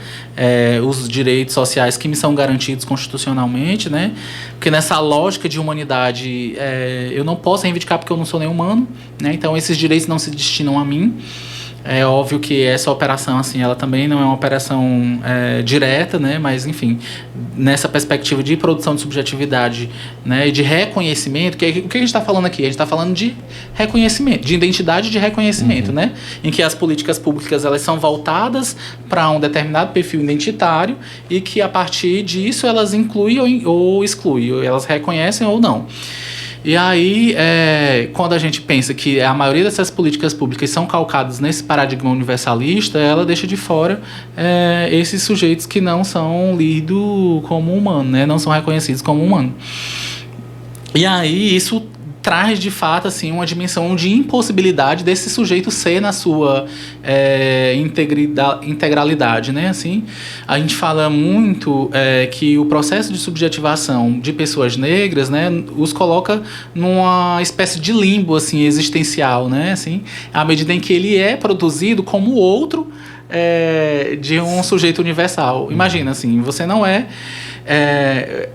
os direitos sociais que me são garantidos constitucionalmente, né, porque nessa lógica de humanidade eu não posso reivindicar porque eu não sou nem humano, né, então esses direitos não se destinam a mim. É óbvio que essa operação, assim, ela também não é uma operação direta, né? Mas, enfim, nessa perspectiva de produção de subjetividade, né? E de reconhecimento, o que a gente está falando aqui? A gente está falando de reconhecimento, de identidade de reconhecimento, né? Em que as políticas públicas, elas são voltadas para um determinado perfil identitário e que, a partir disso, elas incluem ou excluem, ou elas reconhecem ou não. E aí, quando a gente pensa que a maioria dessas políticas públicas são calcadas nesse paradigma universalista, ela deixa de fora esses sujeitos que não são lidos como humanos, né? Não são reconhecidos como humanos. E aí, isso traz, de fato, assim, uma dimensão de impossibilidade desse sujeito ser na sua integralidade, né? Assim, a gente fala muito que o processo de subjetivação de pessoas negras, né, os coloca numa espécie de limbo, assim, existencial, né? Assim, à medida em que ele é produzido como outro de um sujeito universal. Imagina, assim, você não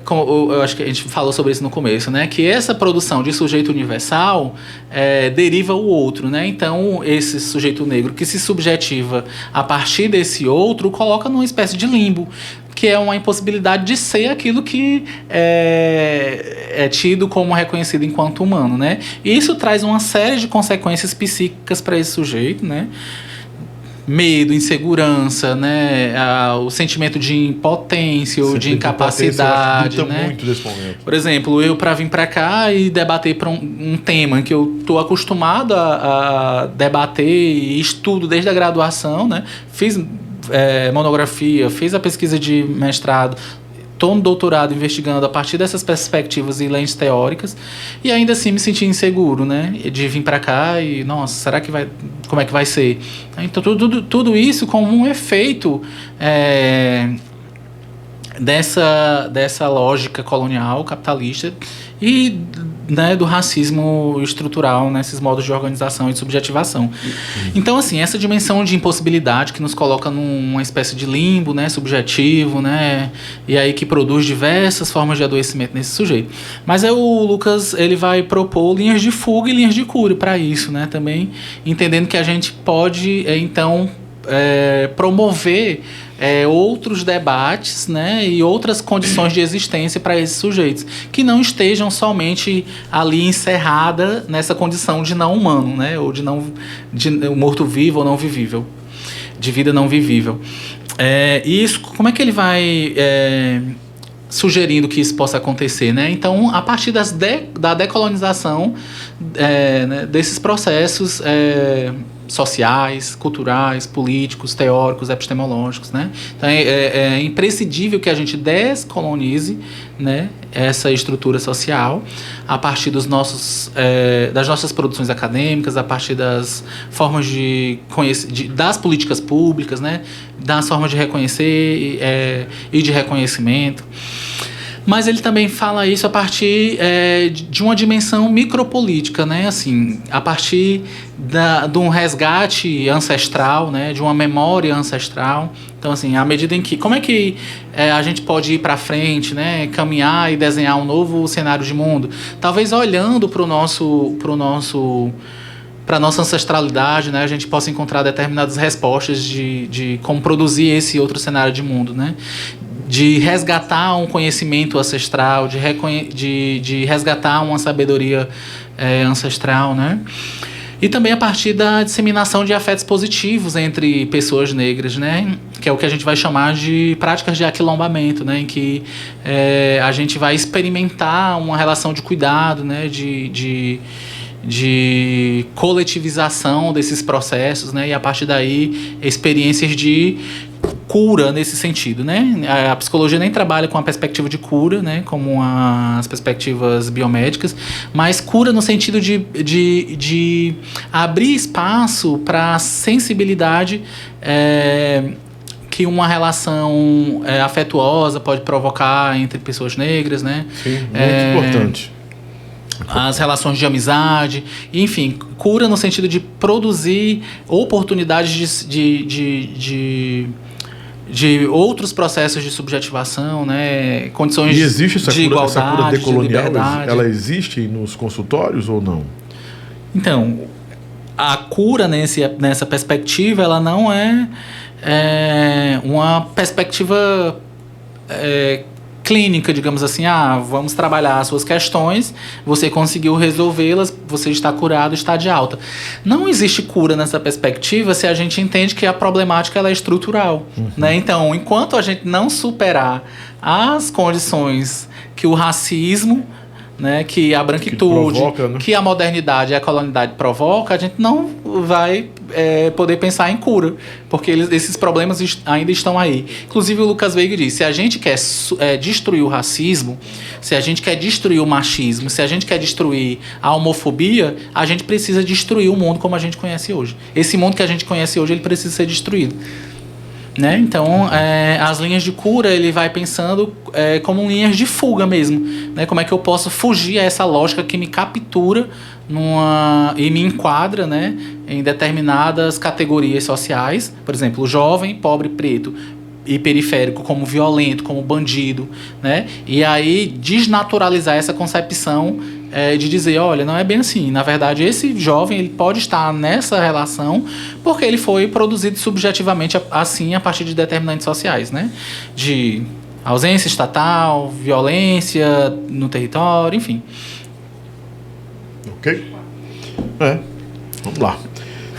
como eu acho que a gente falou sobre isso no começo, né? Que essa produção de sujeito universal deriva o outro, né? Então, esse sujeito negro que se subjetiva a partir desse outro coloca numa espécie de limbo, que é uma impossibilidade de ser aquilo que é tido como reconhecido enquanto humano, né? E isso traz uma série de consequências psíquicas para esse sujeito, né? Medo, insegurança, né? O sentimento de impotência ou de incapacidade, né? Muito desse momento. Por exemplo, eu para vir para cá e debater para um tema que eu tô acostumado a debater e estudo desde a graduação, né? Fiz monografia, fiz a pesquisa de mestrado, estou no doutorado investigando a partir dessas perspectivas e lentes teóricas, e ainda assim me senti inseguro, né? De vir para cá e, nossa, será que como é que vai ser? Então, tudo isso como um efeito dessa lógica colonial, capitalista e, né, do racismo estrutural nesses modos de organização e de subjetivação. Então, assim, essa dimensão de impossibilidade que nos coloca numa espécie de limbo, né, subjetivo, né, e aí que produz diversas formas de adoecimento nesse sujeito. Mas o Lucas, ele vai propor linhas de fuga e linhas de cura para isso, né, também entendendo que a gente pode, então, promover outros debates, né, e outras condições de existência para esses sujeitos, que não estejam somente ali encerrada nessa condição de não humano, né, ou de morto-vivo ou não vivível, de vida não vivível. E isso, como é que ele vai sugerindo que isso possa acontecer, né? Então, a partir da decolonização né, desses processos sociais, culturais, políticos, teóricos, epistemológicos, né? Então é imprescindível que a gente descolonize, né, essa estrutura social a partir das nossas produções acadêmicas, a partir das formas das políticas públicas, né, das formas de reconhecer e de reconhecimento. Mas ele também fala isso a partir de uma dimensão micropolítica, né? Assim, a partir de um resgate ancestral, né? De uma memória ancestral. Então, assim, à medida em que... Como é que a gente pode ir para frente, né? Caminhar e desenhar um novo cenário de mundo? Talvez olhando para a nossa ancestralidade, né, a gente possa encontrar determinadas respostas de como produzir esse outro cenário de mundo, né? De resgatar um conhecimento ancestral, de resgatar uma sabedoria ancestral, né? E também a partir da disseminação de afetos positivos entre pessoas negras, né? Que é o que a gente vai chamar de práticas de aquilombamento, né? Em que a gente vai experimentar uma relação de cuidado, né? De coletivização desses processos, né? E a partir daí experiências de cura nesse sentido, né? A psicologia nem trabalha com a perspectiva de cura, né? Como as perspectivas biomédicas, mas cura no sentido de abrir espaço para a sensibilidade que uma relação afetuosa pode provocar entre pessoas negras, né? Sim, muito importante. As relações de amizade, enfim, cura no sentido de produzir oportunidades de outros processos de subjetivação, né? Condições E existe essa de cura, igualdade, essa cura decolonial? de liberdade. Ela existe nos consultórios ou não? Então, a cura nessa perspectiva, ela não é uma perspectiva clínica, digamos assim, vamos trabalhar as suas questões, você conseguiu resolvê-las, você está curado, está de alta. Não existe cura nessa perspectiva se a gente entende que a problemática ela é estrutural, né? Então, enquanto a gente não superar as condições que o racismo, né, que a branquitude, que a modernidade e a colonialidade provoca, a gente não vai poder pensar em cura, porque esses problemas ainda estão aí. Inclusive o Lucas Veiga diz, se a gente quer destruir o racismo, se a gente quer destruir o machismo, se a gente quer destruir a homofobia, a gente precisa destruir o mundo como a gente conhece hoje. Esse mundo que a gente conhece hoje, ele precisa ser destruído. Né? Então, as linhas de cura, ele vai pensando como linhas de fuga mesmo. Né? Como é que eu posso fugir a essa lógica que me captura e me enquadra, né, em determinadas categorias sociais. Por exemplo, o jovem, pobre, preto e periférico como violento, como bandido. Né? E aí desnaturalizar essa concepção de dizer, olha, não é bem assim. Na verdade, esse jovem ele pode estar nessa relação porque ele foi produzido subjetivamente assim a partir de determinantes sociais, né? De ausência estatal, violência no território, enfim. Ok? Vamos lá.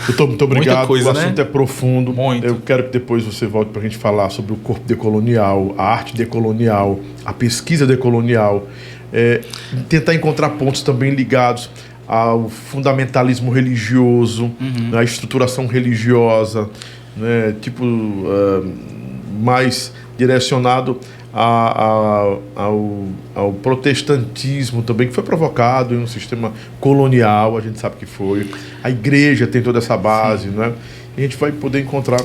Doutor, muito obrigado. Muita coisa, o assunto é profundo. Muito. Eu quero que depois você volte para a gente falar sobre o corpo decolonial, a arte decolonial, a pesquisa decolonial. Tentar encontrar pontos também ligados ao fundamentalismo religioso, à estruturação religiosa, né, mais direcionado ao protestantismo também, que foi provocado em um sistema colonial, a gente sabe que foi. A igreja tem toda essa base, né? E a gente vai poder encontrar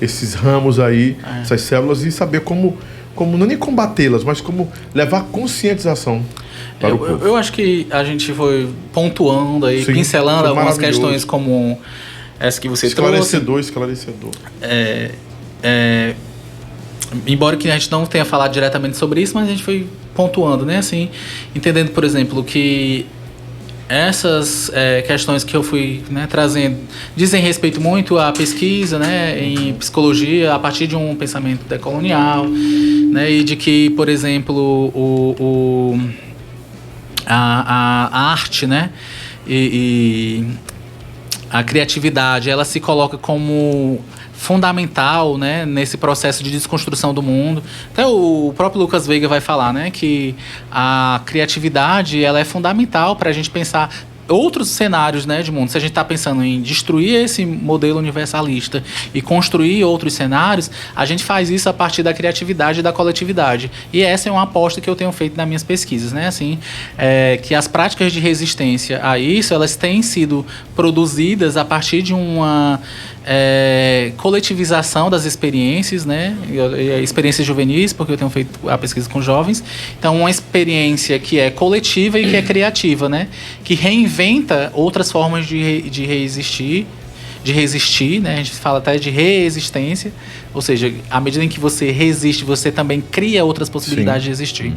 esses ramos aí, essas células, e saber como não nem combatê-las, mas como levar conscientização para o povo. Eu acho que a gente foi pontuando aí, pincelando algumas questões como essa que você trouxe. Esclarecedor. Embora que a gente não tenha falado diretamente sobre isso, mas a gente foi pontuando, né? Assim, entendendo, por exemplo, que essas questões que eu fui, né, trazendo dizem respeito muito à pesquisa, né, em psicologia a partir de um pensamento decolonial, né, e de que, por exemplo, a arte, né, e a criatividade, ela se coloca como fundamental, né, nesse processo de desconstrução do mundo. Até o próprio Lucas Veiga vai falar, né, que a criatividade ela é fundamental para a gente pensar outros cenários, né, de mundo. Se a gente está pensando em destruir esse modelo universalista e construir outros cenários, a gente faz isso a partir da criatividade e da coletividade. E essa é uma aposta que eu tenho feito nas minhas pesquisas, né, assim, que as práticas de resistência a isso, elas têm sido produzidas a partir de uma coletivização das experiências, né, experiências juvenis, porque eu tenho feito a pesquisa com jovens. Então, uma experiência que é coletiva e que é criativa, né, que reinventa outras formas de resistir, né? A gente fala até de resistência, ou seja, à medida em que você resiste, você também cria outras possibilidades de existir.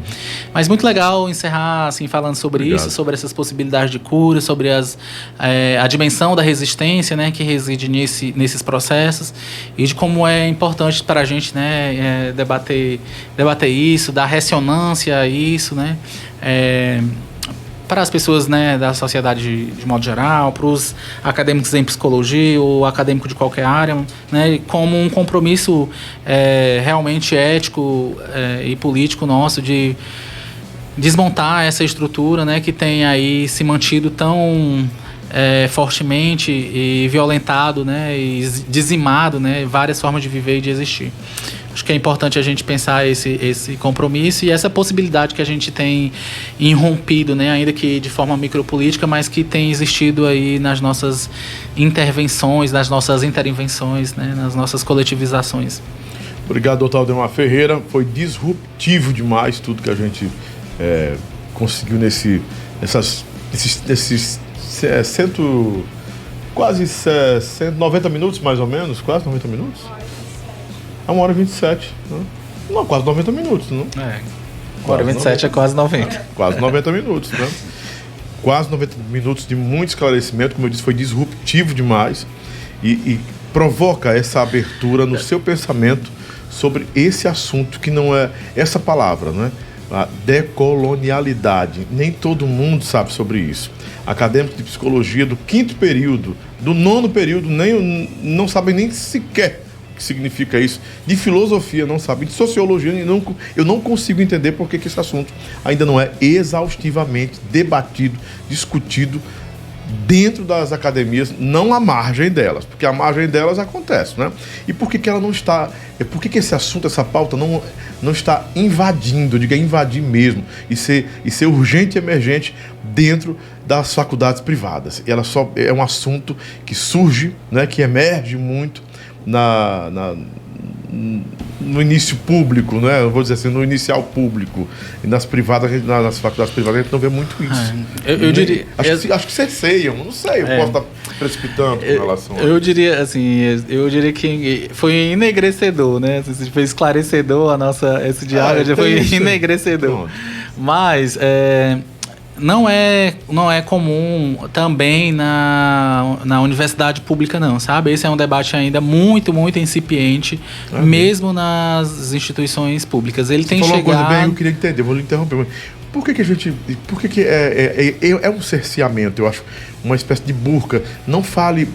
Mas muito legal encerrar assim falando sobre isso, sobre essas possibilidades de cura, sobre a dimensão da resistência, né, que reside nesses processos, e de como é importante para a gente, né, debater isso, dar ressonância a isso, né, para as pessoas, né, da sociedade de modo geral, para os acadêmicos em psicologia ou acadêmico de qualquer área, né, como um compromisso realmente ético e político nosso de desmontar essa estrutura, né, que tem aí se mantido tão fortemente e violentado, né, e dizimado, né, várias formas de viver e de existir. Acho que é importante a gente pensar esse compromisso e essa possibilidade que a gente tem irrompido, né, ainda que de forma micropolítica, mas que tem existido aí nas nossas intervenções, nas nossas intervenções, né, nas nossas coletivizações. Obrigado, doutor Aldemar Ferreira. Foi disruptivo demais tudo que a gente conseguiu nesses quase 190 minutos, mais ou menos, quase 90 minutos. 1h27, né? Não, quase 90 minutos, não? Agora 27 é quase 90. Quase 90 minutos, né? Quase 90 minutos de muito esclarecimento, como eu disse, foi disruptivo demais e provoca essa abertura no seu pensamento sobre esse assunto que não é essa palavra, né? A decolonialidade. Nem todo mundo sabe sobre isso. Acadêmicos de psicologia do 5º período, do 9º período, não sabem nem sequer que significa isso, de filosofia não sabe, de sociologia eu não consigo entender por que esse assunto ainda não é exaustivamente debatido, discutido dentro das academias, não à margem delas, porque a margem delas acontece, né? E por que ela não está, por que esse assunto, essa pauta não está invadindo, eu digo invadir mesmo, e ser urgente e emergente dentro das faculdades privadas. Ela só é um assunto que surge, né, que emerge muito no início público, né? Eu vou dizer assim, no inicial público. E nas privadas, nas faculdades privadas, a gente não vê muito isso. Eu diria... Acho que cerceiam, não sei, eu posso estar precipitando com relação a eu diria que foi enegrecedor, né? Foi esclarecedor esse diálogo, foi enegrecedor. Mas... Não é comum também na universidade pública, não, sabe? Esse é um debate ainda muito, muito incipiente, mesmo nas instituições públicas. Ele tem chegado... Uma coisa bem, eu queria entender, vou lhe interromper. Por que é um cerceamento, eu acho, uma espécie de burca? Não fale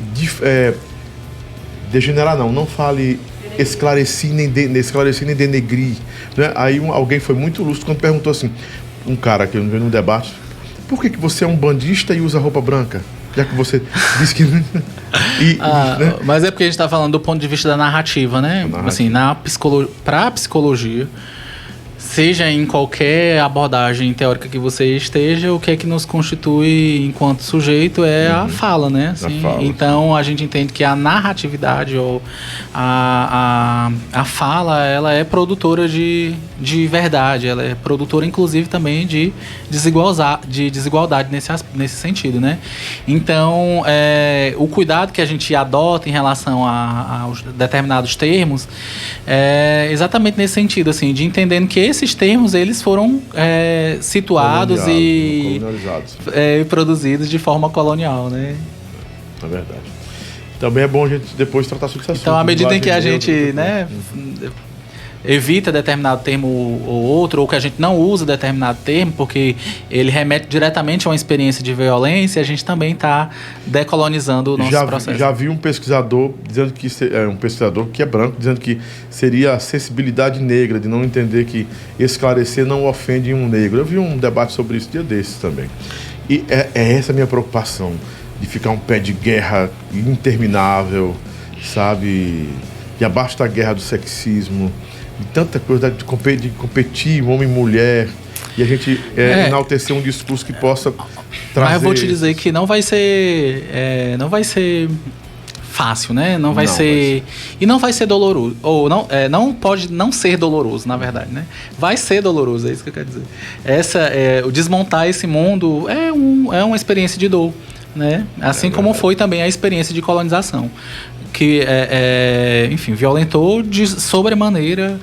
degenerar, não fale esclarecer nem denegrir. Né? Aí alguém foi muito lúcido quando perguntou assim, um cara que eu não vi no debate, por que você é um bandista e usa roupa branca? Já que você disse que... né? Mas é porque a gente está falando do ponto de vista da narrativa, né? Assim, para a psicologia, seja em qualquer abordagem teórica que você esteja, o que é que nos constitui enquanto sujeito é a fala, né? Assim, então, a gente entende que a narratividade ou a fala, ela é produtora de verdade, ela é produtora, inclusive, também de desigualdade nesse sentido, né? Então, o cuidado que a gente adota em relação a determinados termos é exatamente nesse sentido, assim, de entendendo que esses termos, eles foram situados e produzidos de forma colonial, né? É verdade. Também é bom a gente depois tratar sobre esse assunto. Então, à medida em que a gente, né, evita determinado termo ou outro, ou que a gente não usa determinado termo, porque ele remete diretamente a uma experiência de violência, a gente também está decolonizando o nosso processo. Já vi um pesquisador dizendo que um pesquisador que é branco, dizendo que seria a sensibilidade negra, de não entender que esclarecer não ofende um negro. Eu vi um debate sobre isso dia desses também. E é essa a minha preocupação, de ficar um pé de guerra interminável, sabe? E abaixo da guerra do sexismo, de tanta coisa, de competir homem e mulher, e a gente enaltecer um discurso que possa trazer... Mas eu vou te dizer que não vai ser fácil, né? Não vai ser... E não vai ser doloroso. Ou não pode não ser doloroso, na verdade, né? Vai ser doloroso, é isso que eu quero dizer. O desmontar esse mundo é uma experiência de dor, né? Assim como foi também a experiência de colonização, que enfim, violentou de sobremaneira.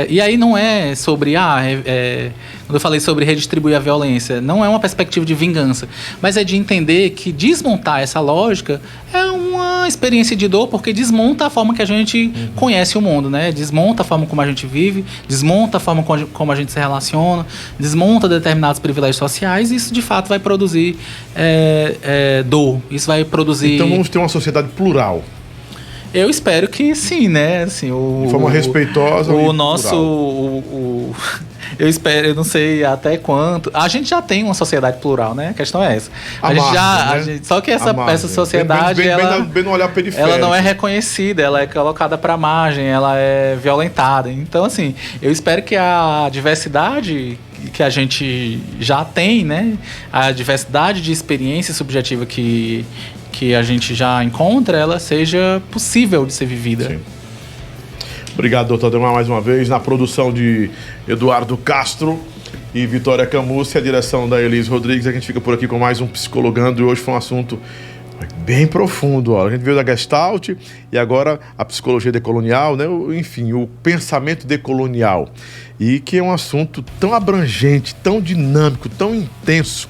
E aí não é sobre quando eu falei sobre redistribuir a violência, não é uma perspectiva de vingança, mas é de entender que desmontar essa lógica é uma experiência de dor, porque desmonta a forma que a gente conhece o mundo, né? Desmonta a forma como a gente vive, desmonta a forma como a gente se relaciona, desmonta determinados privilégios sociais, e isso de fato vai produzir dor. Isso vai produzir... Então vamos ter uma sociedade plural. Eu espero que sim, né? Assim, De forma respeitosa o e nosso... eu espero, eu não sei até quanto... A gente já tem uma sociedade plural, né? A questão é essa. Só que essa sociedade, bem no olhar periférico. Ela não é reconhecida, ela é colocada para a margem, ela é violentada. Então, assim, eu espero que a diversidade que a gente já tem, né? A diversidade de experiência subjetiva que a gente já encontra, ela seja possível de ser vivida. Sim. Obrigado, doutor Ademar, mais uma vez. Na produção de Eduardo Castro e Vitória Camussa, a direção da Elis Rodrigues. A gente fica por aqui com mais um Psicologando. E hoje foi um assunto bem profundo. Ó. A gente veio da Gestalt e agora a psicologia decolonial, né? Enfim, o pensamento decolonial. E que é um assunto tão abrangente, tão dinâmico, tão intenso,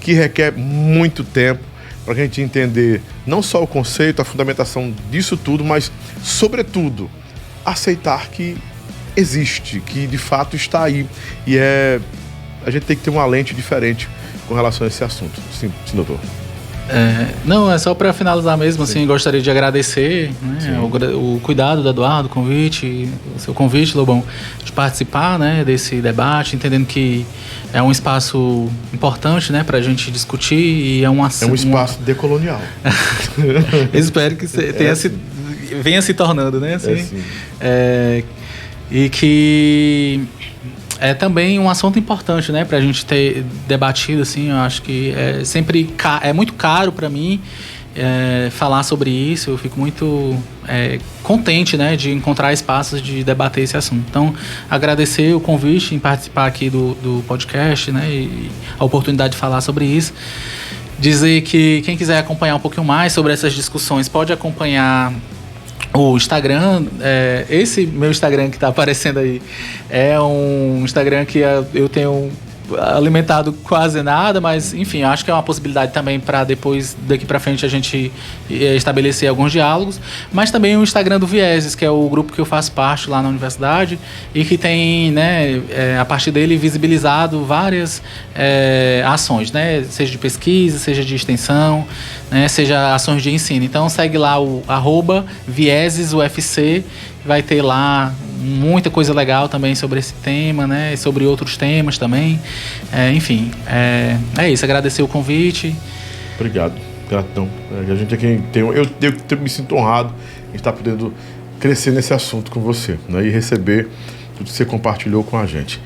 que requer muito tempo para a gente entender não só o conceito, a fundamentação disso tudo, mas, sobretudo, aceitar que existe, que de fato está aí. E a gente tem que ter uma lente diferente com relação a esse assunto. Sim, doutor. Não, é só para finalizar mesmo, assim, gostaria de agradecer, né, o cuidado do Eduardo, o seu convite, Lobão, de participar, né, desse debate, entendendo que é um espaço importante, né, para a gente discutir e é um espaço decolonial. Espero que venha se tornando, né, assim, e que é também um assunto importante, né, pra gente ter debatido, assim. Eu acho que é muito caro para mim falar sobre isso. Eu fico muito contente, né, de encontrar espaços de debater esse assunto. Então, agradecer o convite em participar aqui do podcast, né, e a oportunidade de falar sobre isso. Dizer que quem quiser acompanhar um pouquinho mais sobre essas discussões pode acompanhar o Instagram. Esse meu Instagram que está aparecendo aí é um Instagram que eu tenho alimentado quase nada, mas enfim, acho que é uma possibilidade também para depois, daqui para frente, a gente estabelecer alguns diálogos. Mas também o Instagram do Vieses, que é o grupo que eu faço parte lá na universidade e que tem, né, a partir dele visibilizado várias ações, né, seja de pesquisa, seja de extensão, né, seja ações de ensino. Então segue lá o @ViesesUFC, vai ter lá muita coisa legal também sobre esse tema, né? E sobre outros temas também. Enfim, é isso. Agradecer o convite. Obrigado. Gratidão. A gente aqui eu me sinto honrado em estar podendo crescer nesse assunto com você, né? E receber tudo que você compartilhou com a gente.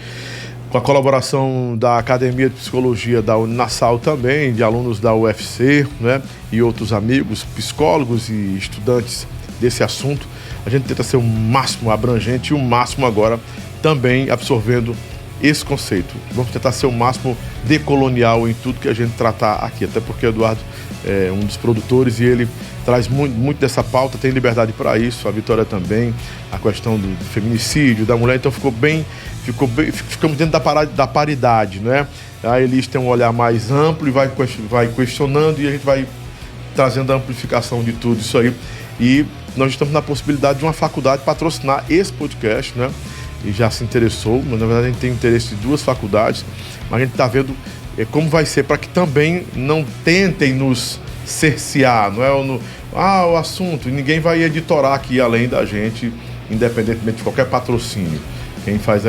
Com a colaboração da Academia de Psicologia da Uninasal também, de alunos da UFC, né? E outros amigos, psicólogos e estudantes desse assunto, a gente tenta ser o máximo abrangente e o máximo agora também absorvendo esse conceito. Vamos tentar ser o máximo decolonial em tudo que a gente tratar aqui, até porque o Eduardo é um dos produtores e ele traz muito dessa pauta, tem liberdade para isso, a Vitória também, a questão do feminicídio, da mulher, então ficamos dentro da paridade, né? A Elis tem um olhar mais amplo e vai questionando e a gente vai trazendo a amplificação de tudo isso aí. E nós estamos na possibilidade de uma faculdade patrocinar esse podcast, né? E já se interessou, mas na verdade a gente tem interesse de 2 faculdades, mas a gente está vendo como vai ser para que também não tentem nos cercear, não é o assunto, ninguém vai editorar aqui além da gente, independentemente de qualquer patrocínio. Quem faz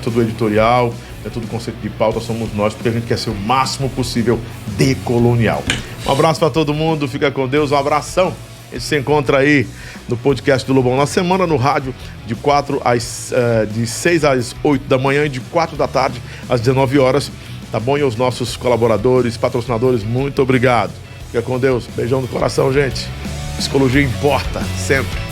todo o editorial, todo o conceito de pauta somos nós, porque a gente quer ser o máximo possível decolonial. Um abraço para todo mundo, fica com Deus, um abração. A gente se encontra aí no podcast do Lobão na semana, no rádio, de 6 às 8 da manhã e de 4 da tarde às 19 horas. Tá bom? E aos nossos colaboradores, patrocinadores, muito obrigado. Fica com Deus. Beijão no coração, gente. Psicologia importa, sempre.